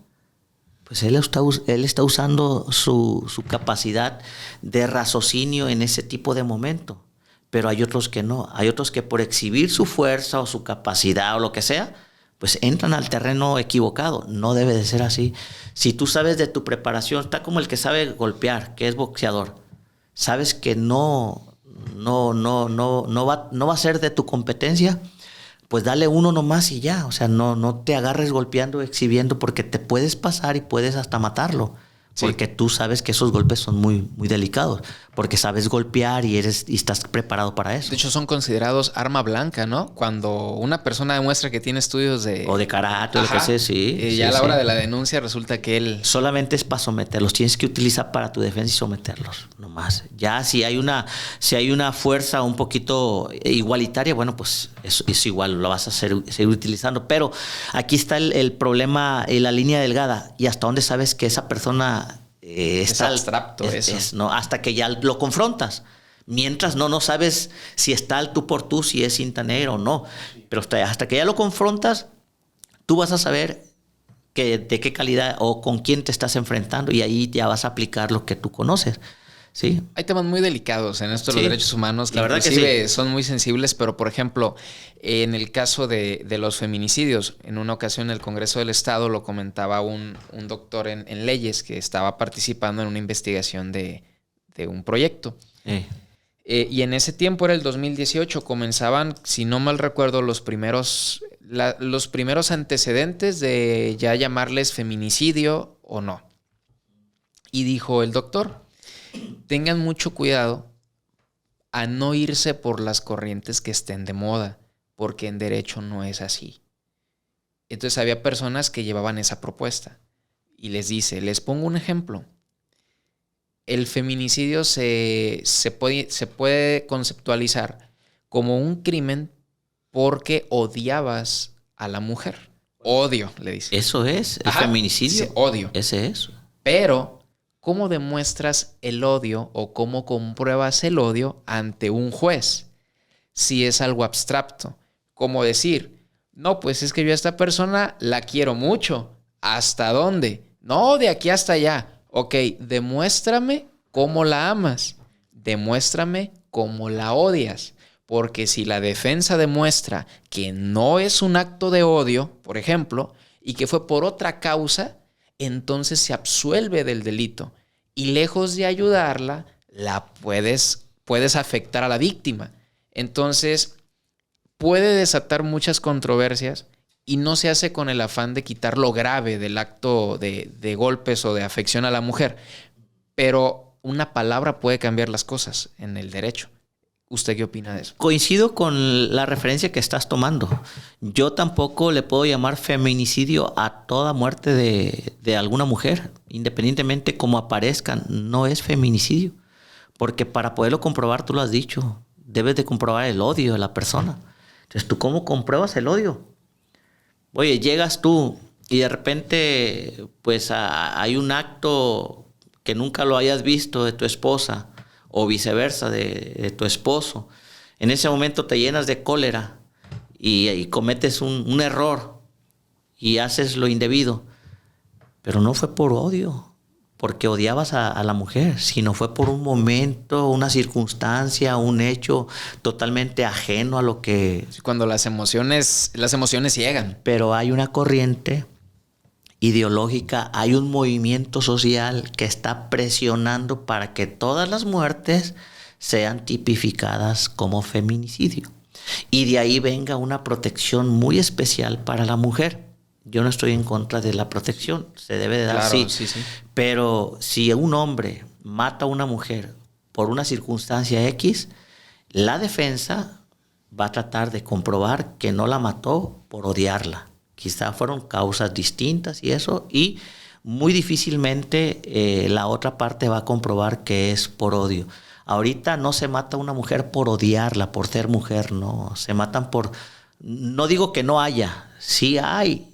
pues él está usando su capacidad de raciocinio en ese tipo de momento. Pero hay otros que no. Hay otros que por exhibir su fuerza o su capacidad o lo que sea, pues entran al terreno equivocado. No debe de ser así. Si tú sabes de tu preparación, está como el que sabe golpear, que es boxeador. Sabes que no va a ser de tu competencia, pues dale uno nomás y ya. O sea, no te agarres golpeando, exhibiendo, porque te puedes pasar y puedes hasta matarlo. Porque tú sabes que esos golpes son muy, muy delicados. Porque sabes golpear y estás preparado para eso. De hecho, son considerados arma blanca, ¿no? Cuando una persona demuestra que tiene estudios de... O de karate, o lo que sea, sí. Ya a la hora de la denuncia resulta que él... Solamente es para someterlos. Tienes que utilizar para tu defensa y someterlos, nomás. Ya si hay una fuerza un poquito igualitaria, bueno, pues es igual, lo vas a seguir utilizando. Pero aquí está el problema, la línea delgada. Y hasta dónde sabes que esa persona... es abstracto eso. No, hasta que ya lo confrontas. Mientras no sabes si está al tú por tú, si es cinta negra o no. Pero hasta que ya lo confrontas, tú vas a saber de qué calidad o con quién te estás enfrentando y ahí ya vas a aplicar lo que tú conoces. Sí. Hay temas muy delicados en esto de los derechos humanos que la verdad inclusive que sí, son muy sensibles, pero por ejemplo, en el caso de los feminicidios, en una ocasión el Congreso del Estado lo comentaba un doctor en leyes que estaba participando en una investigación de de un proyecto. Y en ese tiempo era el 2018, comenzaban, si no mal recuerdo, los primeros antecedentes de ya llamarles feminicidio o no. Y dijo el doctor, tengan mucho cuidado a no irse por las corrientes que estén de moda, porque en derecho no es así. Entonces había personas que llevaban esa propuesta y les dice, les pongo un ejemplo. El feminicidio se puede conceptualizar como un crimen porque odiabas a la mujer. Odio, le dice. Eso es, el feminicidio. Dice, odio. Ese es. Pero, ¿cómo demuestras el odio o cómo compruebas el odio ante un juez? Si es algo abstracto. Como decir, no, pues es que yo a esta persona la quiero mucho. ¿Hasta dónde? No, de aquí hasta allá. Ok, demuéstrame cómo la amas. Demuéstrame cómo la odias. Porque si la defensa demuestra que no es un acto de odio, por ejemplo, y que fue por otra causa, entonces se absuelve del delito. Y lejos de ayudarla, la puedes afectar a la víctima. Entonces, puede desatar muchas controversias y no se hace con el afán de quitar lo grave del acto de golpes o de afección a la mujer. Pero una palabra puede cambiar las cosas en el derecho. ¿Usted qué opina de eso? Coincido con la referencia que estás tomando. Yo tampoco le puedo llamar feminicidio a toda muerte de alguna mujer, independientemente cómo aparezcan. No es feminicidio, porque para poderlo comprobar, tú lo has dicho, debes de comprobar el odio de la persona. Entonces, ¿tú cómo compruebas el odio? Oye, llegas tú y de repente pues hay un acto que nunca lo hayas visto de tu esposa o viceversa de tu esposo. En ese momento te llenas de cólera y cometes un error y haces lo indebido. Pero no fue por odio, porque odiabas a la mujer, sino fue por un momento, una circunstancia, un hecho totalmente ajeno a lo que... Cuando las emociones ciegan. Pero hay una corriente ideológica, hay un movimiento social que está presionando para que todas las muertes sean tipificadas como feminicidio. Y de ahí venga una protección muy especial para la mujer. Yo no estoy en contra de la protección, se debe de dar, claro, sí. Pero si un hombre mata a una mujer por una circunstancia X, la defensa va a tratar de comprobar que no la mató por odiarla. Quizá fueron causas distintas y eso, y muy difícilmente la otra parte va a comprobar que es por odio. Ahorita no se mata a una mujer por odiarla, por ser mujer, no. Se matan por... No digo que no haya, sí hay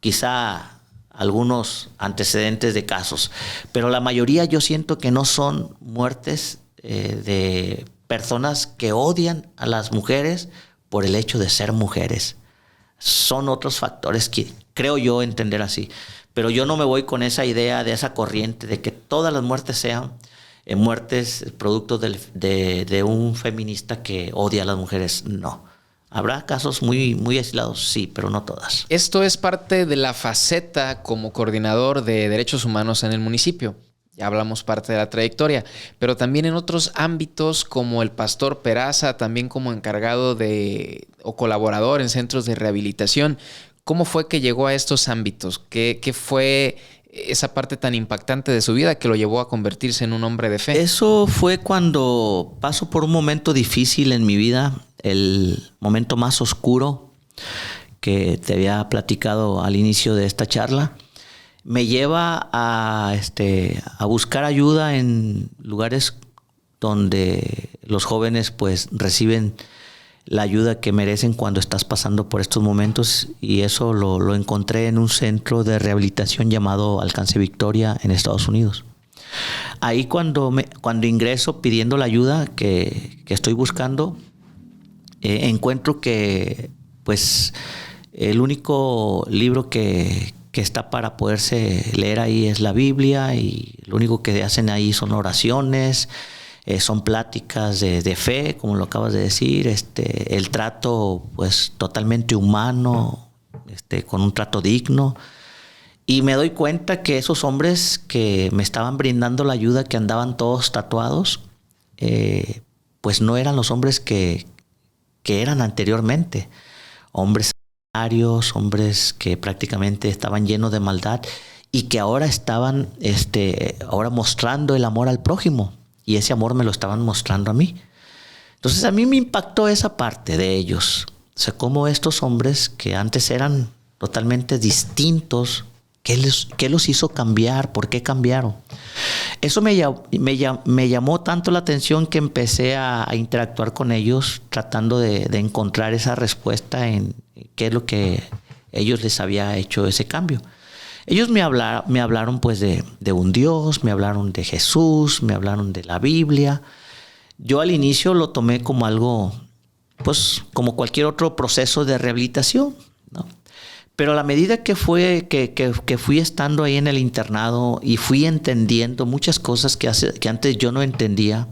quizá algunos antecedentes de casos, pero la mayoría yo siento que no son muertes de personas que odian a las mujeres por el hecho de ser mujeres. Son otros factores que creo yo entender así. Pero yo no me voy con esa idea de esa corriente de que todas las muertes sean muertes producto de un feminista que odia a las mujeres. No. Habrá casos muy, muy aislados, sí, pero no todas. Esto es parte de la faceta como coordinador de derechos humanos en el municipio. Ya hablamos parte de la trayectoria, pero también en otros ámbitos como el pastor Peraza, también como encargado o colaborador en centros de rehabilitación. ¿Cómo fue que llegó a estos ámbitos? ¿Qué fue esa parte tan impactante de su vida que lo llevó a convertirse en un hombre de fe? Eso fue cuando paso por un momento difícil en mi vida, el momento más oscuro que te había platicado al inicio de esta charla. Me lleva a buscar ayuda en lugares donde los jóvenes pues reciben la ayuda que merecen cuando estás pasando por estos momentos, y eso lo encontré en un centro de rehabilitación llamado Alcance Victoria en Estados Unidos. Ahí cuando ingreso pidiendo la ayuda que estoy buscando, encuentro que pues el único libro que está para poderse leer ahí es la Biblia, y lo único que hacen ahí son oraciones, son pláticas de fe, como lo acabas de decir, el trato pues totalmente humano, con un trato digno. Y me doy cuenta que esos hombres que me estaban brindando la ayuda, que andaban todos tatuados, pues no eran los hombres que eran anteriormente. Hombres sanguinarios, hombres que prácticamente estaban llenos de maldad y que ahora estaban ahora mostrando el amor al prójimo. Y ese amor me lo estaban mostrando a mí. Entonces a mí me impactó esa parte de ellos. O sea, cómo estos hombres que antes eran totalmente distintos, ¿qué los hizo cambiar? ¿Por qué cambiaron? Eso me llamó tanto la atención que empecé a interactuar con ellos, tratando de encontrar esa respuesta en qué es lo que ellos les había hecho ese cambio. Ellos me hablaron pues de un Dios, me hablaron de Jesús, me hablaron de la Biblia. Yo al inicio lo tomé como algo, pues como cualquier otro proceso de rehabilitación, ¿no? Pero a la medida que fui estando ahí en el internado y fui entendiendo muchas cosas que antes yo no entendía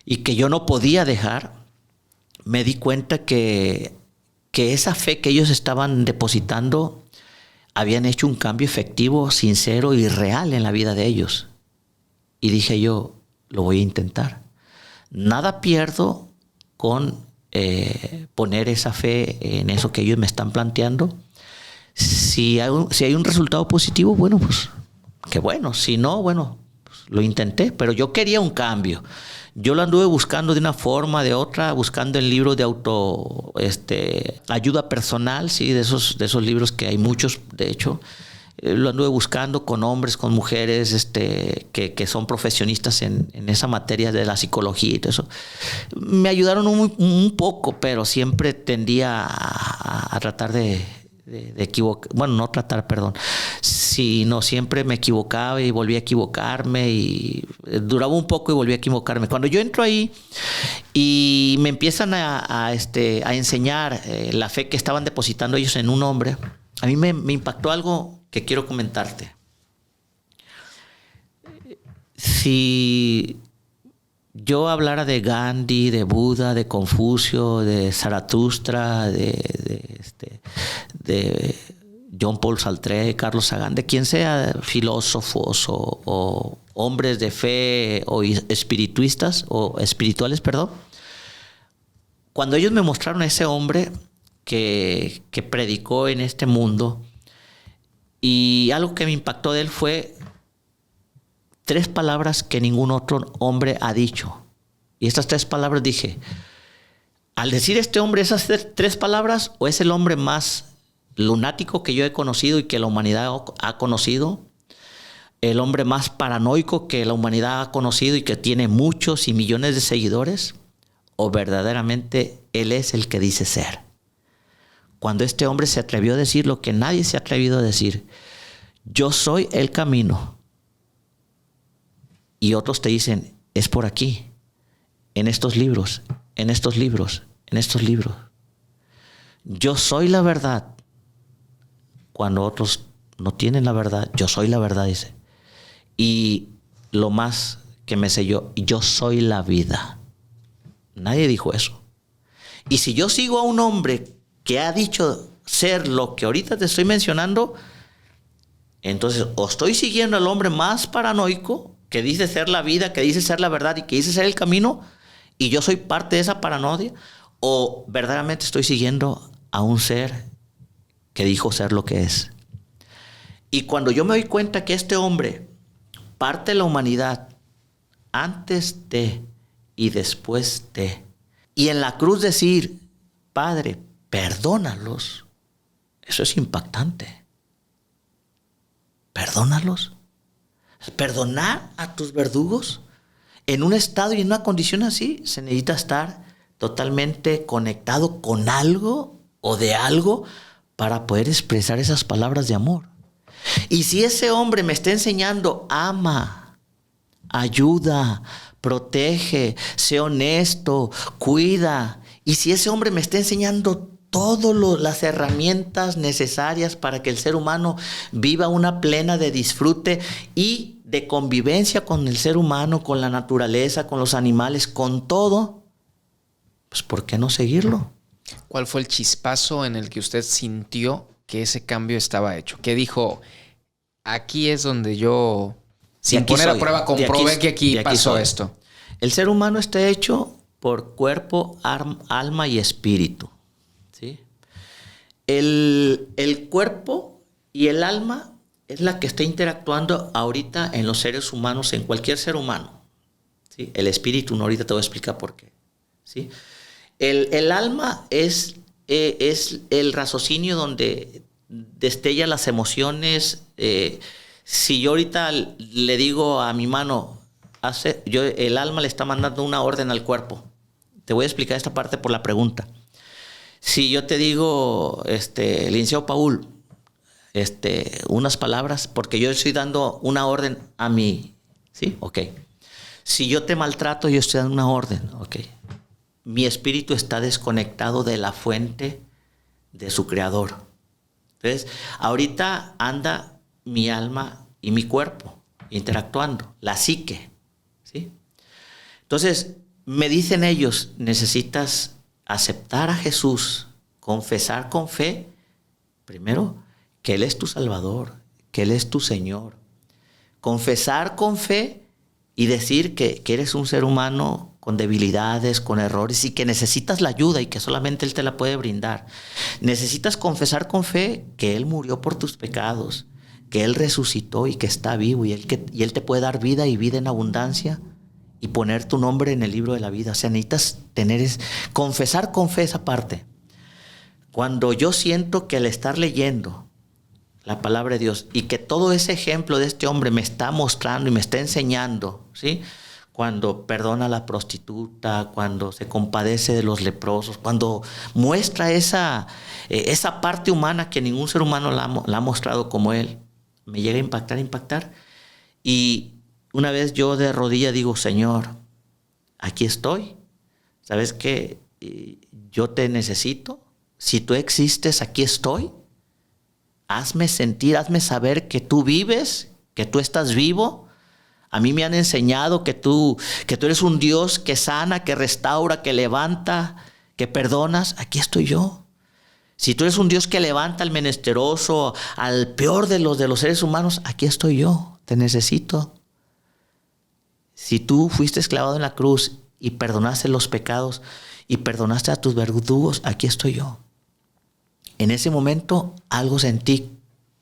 y que yo no podía dejar, me di cuenta que esa fe que ellos estaban depositando habían hecho un cambio efectivo, sincero y real en la vida de ellos. Y dije yo, lo voy a intentar. Nada pierdo con poner esa fe en eso que ellos me están planteando. Si hay un resultado positivo, bueno, pues qué bueno. Si no, bueno, pues, lo intenté, pero yo quería un cambio. Yo lo anduve buscando de una forma, de otra, buscando en libros de ayuda personal, sí, de esos libros que hay muchos, de hecho. Lo anduve buscando con hombres, con mujeres que son profesionistas en esa materia de la psicología y todo eso. Me ayudaron un poco, pero siempre tendía a tratar de equivocar. Bueno, no tratar, perdón. Sino siempre me equivocaba y volvía a equivocarme y duraba un poco y volvía a equivocarme. Cuando yo entro ahí y me empiezan a enseñar la fe que estaban depositando ellos en un hombre, a mí me impactó algo que quiero comentarte. Si yo hablara de Gandhi, de Buda, de Confucio, de Zaratustra, de John Paul Sartre, Carlos Sagan, de quien sea, filósofos o hombres de fe o espirituales, perdón, cuando ellos me mostraron a ese hombre que predicó en este mundo, y algo que me impactó de él fue 3 palabras que ningún otro hombre ha dicho. Y estas 3 palabras dije, al decir este hombre esas 3 palabras, o es el hombre más lunático que yo he conocido y que la humanidad ha conocido, el hombre más paranoico que la humanidad ha conocido y que tiene muchos y millones de seguidores, o verdaderamente él es el que dice ser. Cuando este hombre se atrevió a decir lo que nadie se ha atrevido a decir, yo soy el camino. Y otros te dicen, es por aquí, en estos libros, en estos libros, en estos libros. Yo soy la verdad. Cuando otros no tienen la verdad, yo soy la verdad, dice. Y lo más que me selló, yo soy la vida. Nadie dijo eso. Y si yo sigo a un hombre que ha dicho ser lo que ahorita te estoy mencionando, entonces o estoy siguiendo al hombre más paranoico que dice ser la vida, que dice ser la verdad y que dice ser el camino, y yo soy parte de esa paranoia, o verdaderamente estoy siguiendo a un ser que dijo ser lo que es. Y cuando yo me doy cuenta que este hombre, parte de la humanidad, antes de y después de, y en la cruz decir, Padre, perdónalos, eso es impactante. Perdónalos. Perdonar a tus verdugos en un estado y en una condición así, se necesita estar totalmente conectado con algo o de algo para poder expresar esas palabras de amor. Y si ese hombre me está enseñando, ama, ayuda, protege, sé honesto, cuida, y si ese hombre me está enseñando todas las herramientas necesarias para que el ser humano viva una plena de disfrute y de convivencia con el ser humano, con la naturaleza, con los animales, con todo, pues ¿por qué no seguirlo? ¿Cuál fue el chispazo en el que usted sintió que ese cambio estaba hecho? ¿Qué dijo? aquí es donde yo, sin aquí poner a soy. prueba, comprobé que aquí pasó soy. esto. El ser humano está hecho por cuerpo, alma y espíritu. ¿Sí? El cuerpo y el alma es la que está interactuando ahorita en los seres humanos, en cualquier ser humano. ¿Sí? El espíritu, no, ahorita te voy a explicar por qué. ¿Sí? El alma es el raciocinio donde destella las emociones. Si yo ahorita le digo a mi mano, el alma le está mandando una orden al cuerpo. Te voy a explicar esta parte por la pregunta. Si yo te digo, licenciado Paul, unas palabras, porque yo estoy dando una orden a mí, ¿sí? Ok. Si yo te maltrato, yo estoy dando una orden, ok. Mi espíritu está desconectado de la fuente de su creador. Entonces, ahorita anda mi alma y mi cuerpo interactuando, la psique, ¿sí? Entonces, me dicen ellos, necesitas aceptar a Jesús, confesar con fe, primero, que Él es tu Salvador, que Él es tu Señor. Confesar con fe y decir que eres un ser humano con debilidades, con errores y que necesitas la ayuda y que solamente Él te la puede brindar. Necesitas confesar con fe que Él murió por tus pecados, que Él resucitó y que está vivo y Él te puede dar vida y vida en abundancia y poner tu nombre en el libro de la vida. O sea, necesitas confesar con fe esa parte. Cuando yo siento que al estar leyendo la palabra de Dios y que todo ese ejemplo de este hombre me está mostrando y me está enseñando, ¿sí? Cuando perdona a la prostituta, cuando se compadece de los leprosos, cuando muestra esa parte humana que ningún ser humano la ha mostrado como él, me llega a impactar. Y una vez yo de rodilla digo, Señor, aquí estoy. ¿Sabes qué? Yo te necesito. Si tú existes, aquí estoy. Hazme sentir, hazme saber que tú vives, que tú estás vivo. A mí me han enseñado que tú eres un Dios que sana, que restaura, que levanta, que perdonas. Aquí estoy yo. Si tú eres un Dios que levanta al menesteroso, al peor de los seres humanos, aquí estoy yo. Te necesito. Si tú fuiste clavado en la cruz y perdonaste los pecados y perdonaste a tus verdugos, aquí estoy yo. En ese momento algo sentí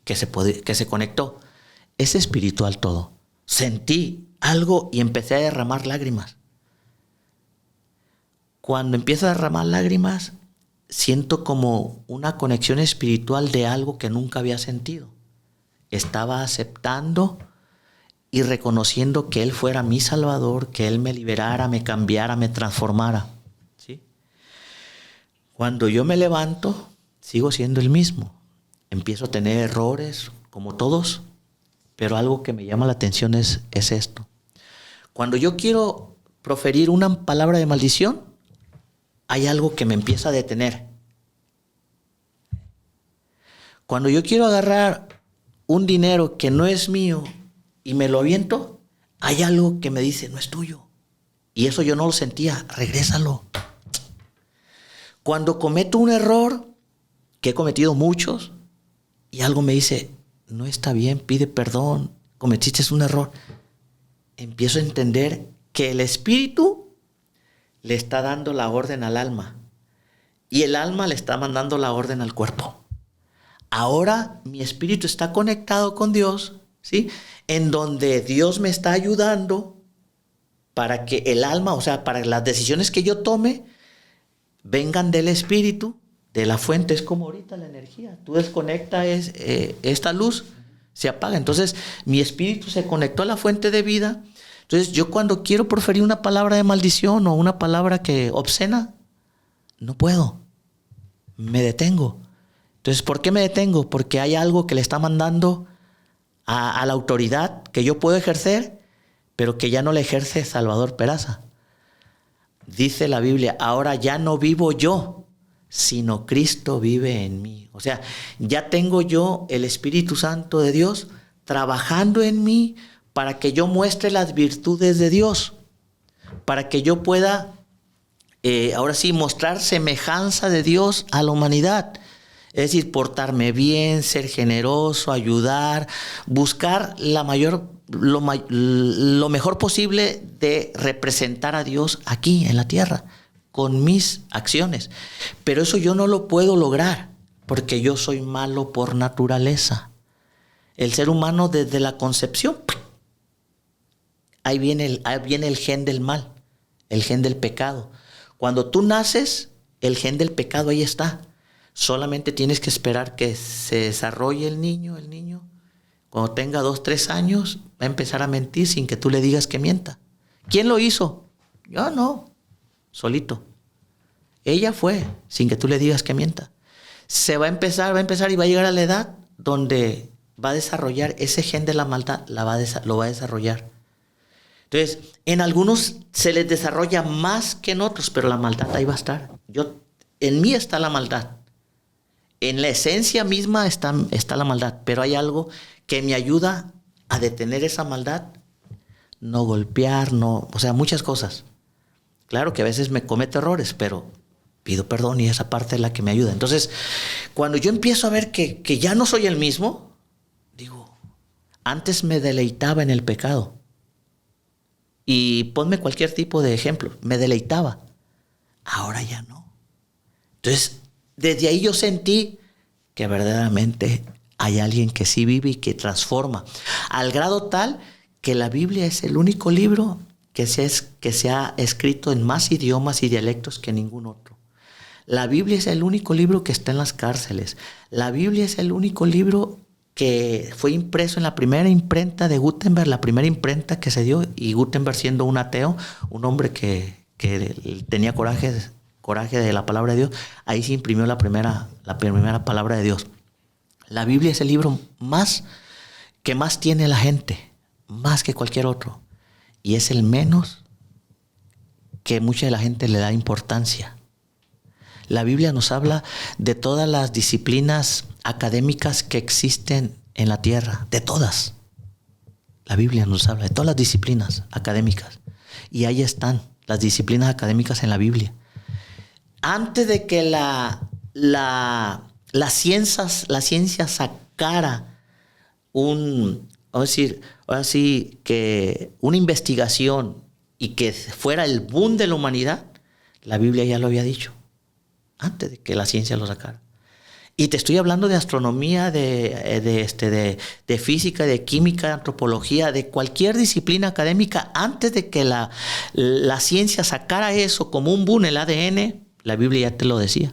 que se conectó. Es espiritual todo. Sentí algo y empecé a derramar lágrimas. Cuando empiezo a derramar lágrimas, siento como una conexión espiritual de algo que nunca había sentido. Estaba aceptando y reconociendo que Él fuera mi Salvador, que Él me liberara, me cambiara, me transformara. ¿Sí? Cuando yo me levanto, sigo siendo el mismo. Empiezo a tener errores, como todos, pero algo que me llama la atención es esto. Cuando yo quiero proferir una palabra de maldición, hay algo que me empieza a detener. Cuando yo quiero agarrar un dinero que no es mío y me lo aviento, hay algo que me dice, no es tuyo. Y eso yo no lo sentía, regrésalo. Cuando cometo un error, que he cometido muchos, y algo me dice, no está bien, pide perdón, cometiste un error. Empiezo a entender que el espíritu le está dando la orden al alma y el alma le está mandando la orden al cuerpo. Ahora mi espíritu está conectado con Dios, ¿sí? En donde Dios me está ayudando para que el alma, o sea, para las decisiones que yo tome, vengan del espíritu, de la fuente. Es como ahorita la energía. Tú desconectas esta luz, se apaga. Entonces, mi espíritu se conectó a la fuente de vida. Entonces, yo cuando quiero proferir una palabra de maldición o una palabra que obscena, no puedo. Me detengo. Entonces, ¿por qué me detengo? Porque hay algo que le está mandando a la autoridad que yo puedo ejercer, pero que ya no le ejerce Salvador Peraza. Dice la Biblia, ahora ya no vivo yo, sino Cristo vive en mí. O sea, ya tengo yo el Espíritu Santo de Dios trabajando en mí para que yo muestre las virtudes de Dios, para que yo pueda, ahora sí, mostrar semejanza de Dios a la humanidad. Es decir, portarme bien, ser generoso, ayudar, buscar lo mejor posible de representar a Dios aquí en la tierra, con mis acciones. Pero eso yo no lo puedo lograr, porque yo soy malo por naturaleza. El ser humano desde la concepción, ahí viene el gen del mal, el gen del pecado. Cuando tú naces, el gen del pecado ahí está. Solamente tienes que esperar que se desarrolle el niño. Cuando tenga 2, 3 años, va a empezar a mentir sin que tú le digas que mienta. ¿Quién lo hizo? Yo no, solito. Ella fue, sin que tú le digas que mienta. Va a empezar y va a llegar a la edad donde va a desarrollar ese gen de la maldad, lo va a desarrollar. Entonces, en algunos se les desarrolla más que en otros, pero la maldad ahí va a estar. En mí está la maldad. En la esencia misma está la maldad, pero hay algo que me ayuda a detener esa maldad, no golpear, muchas cosas. Claro que a veces me cometo errores, pero pido perdón y esa parte es la que me ayuda. Entonces, cuando yo empiezo a ver que ya no soy el mismo, digo, antes me deleitaba en el pecado. Y ponme cualquier tipo de ejemplo, me deleitaba. Ahora ya no. Entonces, desde ahí yo sentí que verdaderamente hay alguien que sí vive y que transforma. Al grado tal que la Biblia es el único libro que se ha escrito en más idiomas y dialectos que ningún otro. La Biblia es el único libro que está en las cárceles. La Biblia es el único libro que fue impreso en la primera imprenta de Gutenberg, la primera imprenta que se dio, y Gutenberg, siendo un ateo, un hombre que tenía coraje de la palabra de Dios, ahí se imprimió la primera palabra de Dios. La Biblia es el libro que más tiene la gente, más que cualquier otro, y es el menos que mucha de la gente le da importancia. La Biblia nos habla de todas las disciplinas académicas que existen en la tierra, de todas. La Biblia nos habla de todas las disciplinas académicas, y ahí están las disciplinas académicas en la Biblia. Antes de que la ciencia sacara una investigación y que fuera el boom de la humanidad, la Biblia ya lo había dicho, antes de que la ciencia lo sacara. Y te estoy hablando de astronomía, de física, de química, de antropología, de cualquier disciplina académica. Antes de que la ciencia sacara eso como un boom, el ADN, la Biblia ya te lo decía.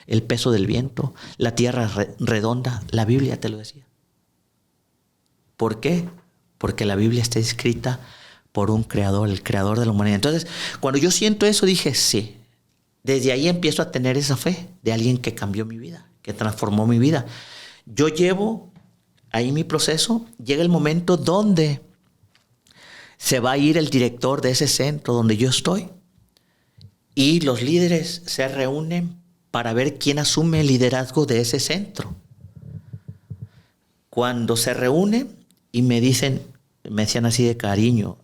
El peso del viento, la tierra redonda, la Biblia te lo decía. ¿Por qué? Porque la Biblia está escrita por un creador, el creador de la humanidad. Entonces, cuando yo siento eso, dije, sí. Desde ahí empiezo a tener esa fe de alguien que cambió mi vida, que transformó mi vida. Yo llevo ahí mi proceso. Llega el momento donde se va a ir el director de ese centro donde yo estoy, y los líderes se reúnen para ver quién asume el liderazgo de ese centro. Cuando se reúnen y me decían así de cariño,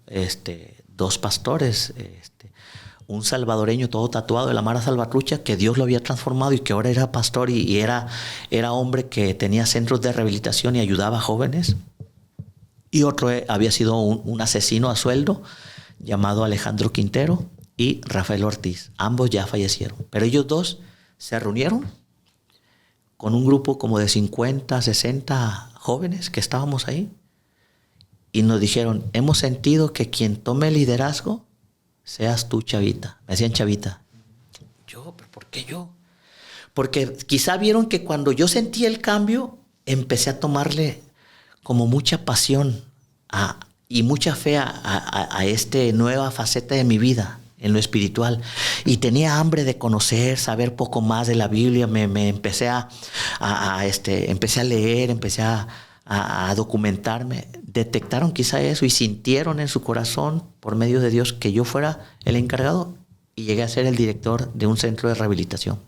2 pastores, un salvadoreño todo tatuado de la Mara Salvatrucha, que Dios lo había transformado y que ahora era pastor y era hombre que tenía centros de rehabilitación y ayudaba a jóvenes. Y otro había sido un asesino a sueldo llamado Alejandro Quintero y Rafael Ortiz. Ambos ya fallecieron. Pero ellos 2 se reunieron con un grupo como de 50, 60 jóvenes que estábamos ahí y nos dijeron, hemos sentido que quien tome el liderazgo seas tú, Chavita. Me decían Chavita. Yo, ¿pero por qué yo? Porque quizá vieron que cuando yo sentí el cambio, empecé a tomarle como mucha pasión y mucha fe a esta nueva faceta de mi vida en lo espiritual. Y tenía hambre de conocer, saber poco más de la Biblia. Me empecé empecé a leer, empecé a documentarme. Detectaron quizá eso y sintieron en su corazón, por medio de Dios, que yo fuera el encargado, y llegué a ser el director de un centro de rehabilitación.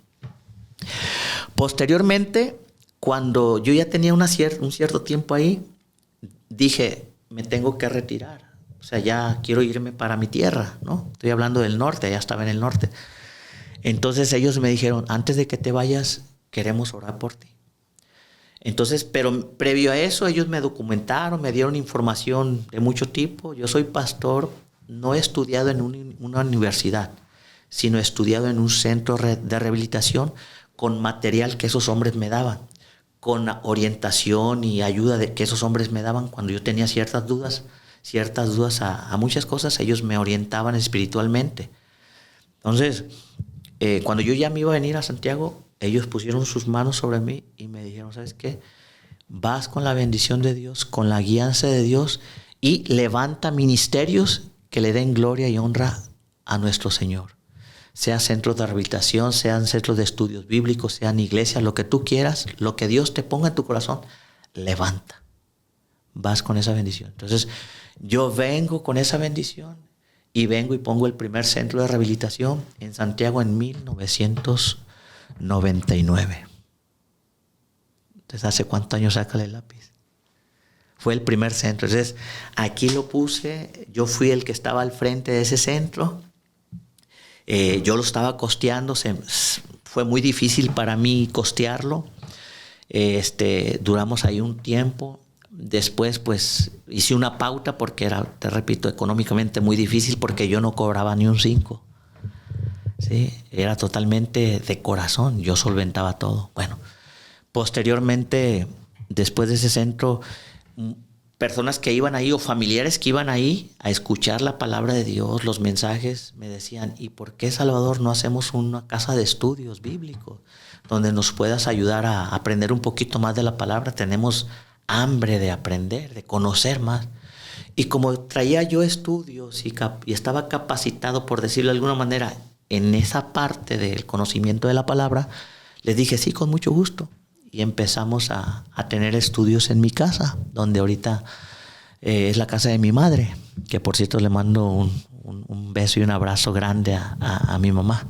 Posteriormente, cuando yo ya tenía un cierto tiempo ahí, dije, me tengo que retirar. O sea, ya quiero irme para mi tierra, ¿no? Estoy hablando del norte, ya estaba en el norte. Entonces ellos me dijeron, antes de que te vayas, queremos orar por ti. Entonces, pero previo a eso, ellos me documentaron, me dieron información de mucho tipo. Yo soy pastor, no he estudiado en una universidad, sino he estudiado en un centro de rehabilitación con material que esos hombres me daban, con orientación y ayuda que esos hombres me daban cuando yo tenía ciertas dudas a muchas cosas, ellos me orientaban espiritualmente. Entonces, cuando yo ya me iba a venir a Santiago, ellos pusieron sus manos sobre mí y me dijeron, ¿sabes qué? Vas con la bendición de Dios, con la guianza de Dios y levanta ministerios que le den gloria y honra a nuestro Señor. Sea centros de rehabilitación, sean centros de estudios bíblicos, sean iglesias, lo que tú quieras, lo que Dios te ponga en tu corazón, levanta. Vas con esa bendición. Entonces, yo vengo con esa bendición y vengo y pongo el primer centro de rehabilitación en Santiago en 1999. Entonces, ¿hace cuántos años sácale el lápiz? Fue el primer centro. Entonces, aquí lo puse. Yo fui el que estaba al frente de ese centro. Yo lo estaba costeando. Fue muy difícil para mí costearlo. Duramos ahí un tiempo. Después, pues, hice una pauta porque era, te repito, económicamente muy difícil porque yo no cobraba ni un 5. ¿Sí? Era totalmente de corazón. Yo solventaba todo. Bueno, posteriormente, después de ese centro, personas que iban ahí o familiares que iban ahí a escuchar la palabra de Dios, los mensajes, me decían, ¿y por qué, Salvador, no hacemos una casa de estudios bíblicos donde nos puedas ayudar a aprender un poquito más de la palabra? Tenemos hambre de aprender, de conocer más. Y como traía yo estudios y estaba capacitado, por decirlo de alguna manera, en esa parte del conocimiento de la palabra, les dije, sí, con mucho gusto. Y empezamos a tener estudios en mi casa, donde ahorita es la casa de mi madre, que por cierto le mando un beso y un abrazo grande a mi mamá,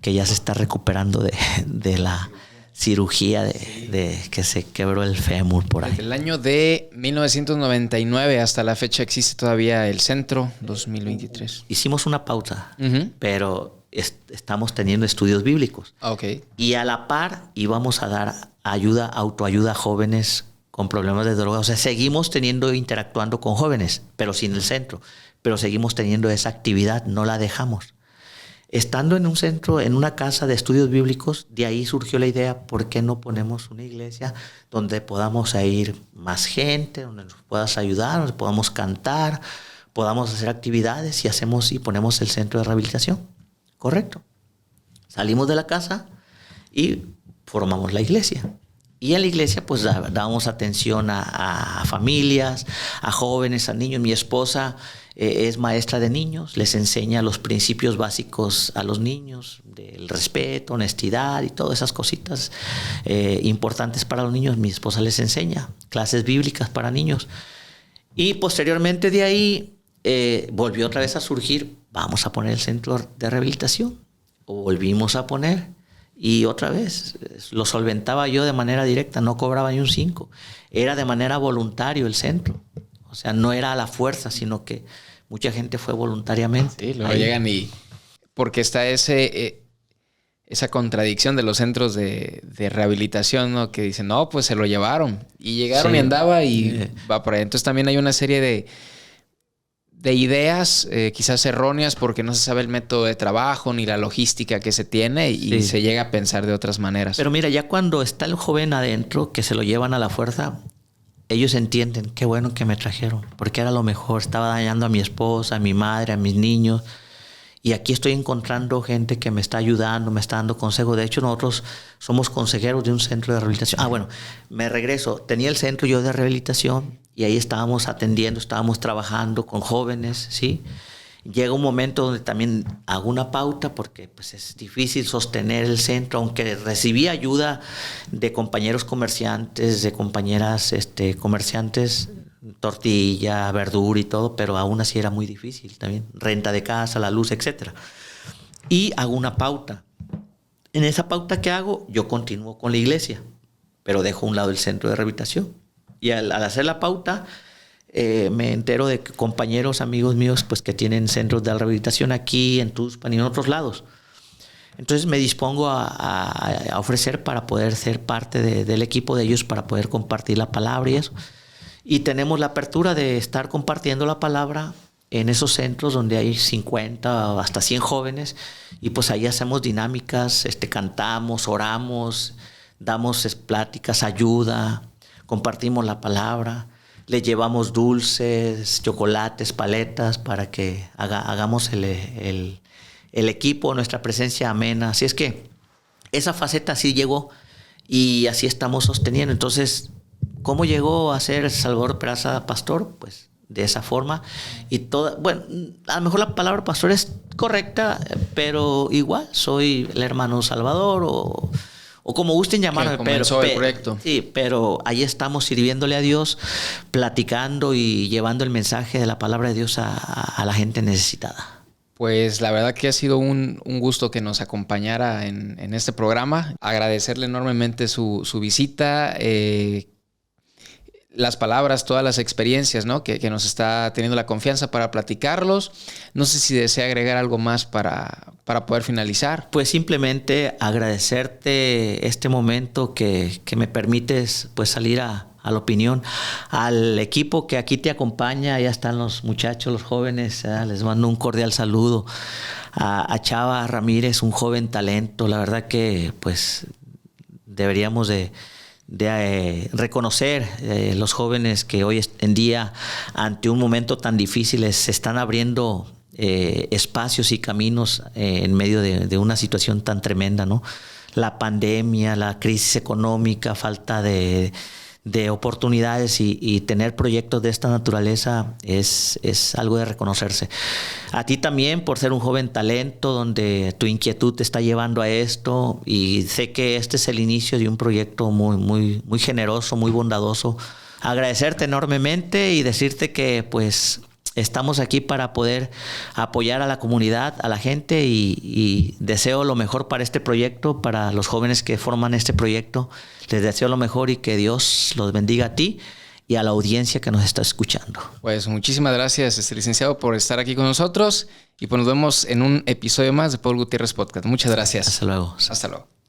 que ya se está recuperando de la cirugía de que se quebró el fémur por ahí. Desde el año de 1999 hasta la fecha existe todavía el centro, 2023. Hicimos una pausa, pero estamos teniendo estudios bíblicos. Okay. Y a la par íbamos a dar autoayuda a jóvenes con problemas de droga. O sea, seguimos interactuando con jóvenes, pero sin el centro. Pero seguimos teniendo esa actividad, no la dejamos. Estando en un centro, en una casa de estudios bíblicos, de ahí surgió la idea, ¿por qué no ponemos una iglesia donde podamos ir más gente, donde nos puedas ayudar, donde podamos cantar, podamos hacer actividades y ponemos el centro de rehabilitación? Correcto. Salimos de la casa y formamos la iglesia. Y en la iglesia pues dábamos atención a familias, a jóvenes, a niños. Mi esposa es maestra de niños, les enseña los principios básicos a los niños, del respeto, honestidad y todas esas cositas importantes para los niños. Mi esposa les enseña clases bíblicas para niños. Y posteriormente de ahí volvió otra vez a surgir, vamos a poner el centro de rehabilitación. Volvimos a poner. Y otra vez, lo solventaba yo de manera directa, no cobraba ni un 5. Era de manera voluntaria el centro. O sea, no era a la fuerza, sino que mucha gente fue voluntariamente. Sí, luego llegan y... Porque está esa contradicción de los centros de rehabilitación, ¿no? Que dicen, no, pues se lo llevaron. Y llegaron y andaba y va por ahí. Entonces también hay una serie de ideas quizás erróneas porque no se sabe el método de trabajo ni la logística que se tiene y se llega a pensar de otras maneras. Pero mira, ya cuando está el joven adentro, que se lo llevan a la fuerza, ellos entienden, qué bueno que me trajeron, porque era lo mejor, estaba dañando a mi esposa, a mi madre, a mis niños, y aquí estoy encontrando gente que me está ayudando, me está dando consejos. De hecho, nosotros somos consejeros de un centro de rehabilitación. Bueno, me regreso. Tenía el centro yo de rehabilitación y ahí estábamos atendiendo, estábamos trabajando con jóvenes, ¿sí? Llega un momento donde también hago una pauta porque pues, es difícil sostener el centro, aunque recibí ayuda de compañeros comerciantes, de compañeras comerciantes, tortilla, verdura y todo, pero aún así era muy difícil también. Renta de casa, la luz, etc. Y hago una pauta. En esa pauta que hago, yo continúo con la iglesia, pero dejo a un lado el centro de rehabilitación. Y al hacer la pauta, me entero de que compañeros, amigos míos, pues que tienen centros de rehabilitación aquí, en Tuxpan y en otros lados. Entonces me dispongo a ofrecer para poder ser parte del equipo de ellos, para poder compartir la palabra y eso. Y tenemos la apertura de estar compartiendo la palabra en esos centros donde hay 50 o hasta 100 jóvenes, y pues ahí hacemos dinámicas, cantamos, oramos, damos pláticas, ayuda, compartimos la palabra, le llevamos dulces, chocolates, paletas para que hagamos el equipo, nuestra presencia amena. Así es que esa faceta sí llegó y así estamos sosteniendo. Entonces, ¿cómo llegó a ser Salvador Peraza pastor? Pues de esa forma. Y bueno, a lo mejor la palabra pastor es correcta, pero igual soy el hermano Salvador o como gusten llamarme. Comenzó el proyecto. Sí, pero ahí estamos sirviéndole a Dios, platicando y llevando el mensaje de la palabra de Dios a la gente necesitada. Pues la verdad que ha sido un gusto que nos acompañara en este programa. Agradecerle enormemente su visita, las palabras, todas las experiencias, ¿no? que nos está teniendo la confianza para platicarlos. No sé si desea agregar algo más para poder finalizar. Pues simplemente agradecerte este momento que me permites pues salir a la opinión. Al equipo que aquí te acompaña, ya están los muchachos, los jóvenes, les mando un cordial saludo. A Chava Ramírez, un joven talento, la verdad que pues deberíamos de reconocer los jóvenes que hoy en día, ante un momento tan difícil, se están abriendo espacios y caminos en medio de una situación tan tremenda, ¿no? La pandemia, la crisis económica, falta de oportunidades y tener proyectos de esta naturaleza es algo de reconocerse. A ti también por ser un joven talento donde tu inquietud te está llevando a esto, y sé que este es el inicio de un proyecto muy, muy, muy generoso, muy bondadoso. Agradecerte enormemente y decirte que pues estamos aquí para poder apoyar a la comunidad, a la gente, y deseo lo mejor para este proyecto, para los jóvenes que forman este proyecto. Les deseo lo mejor y que Dios los bendiga a ti y a la audiencia que nos está escuchando. Pues muchísimas gracias, licenciado, por estar aquí con nosotros, y pues nos vemos en un episodio más de Paul Gutiérrez Podcast. Muchas gracias. Hasta luego. Hasta luego.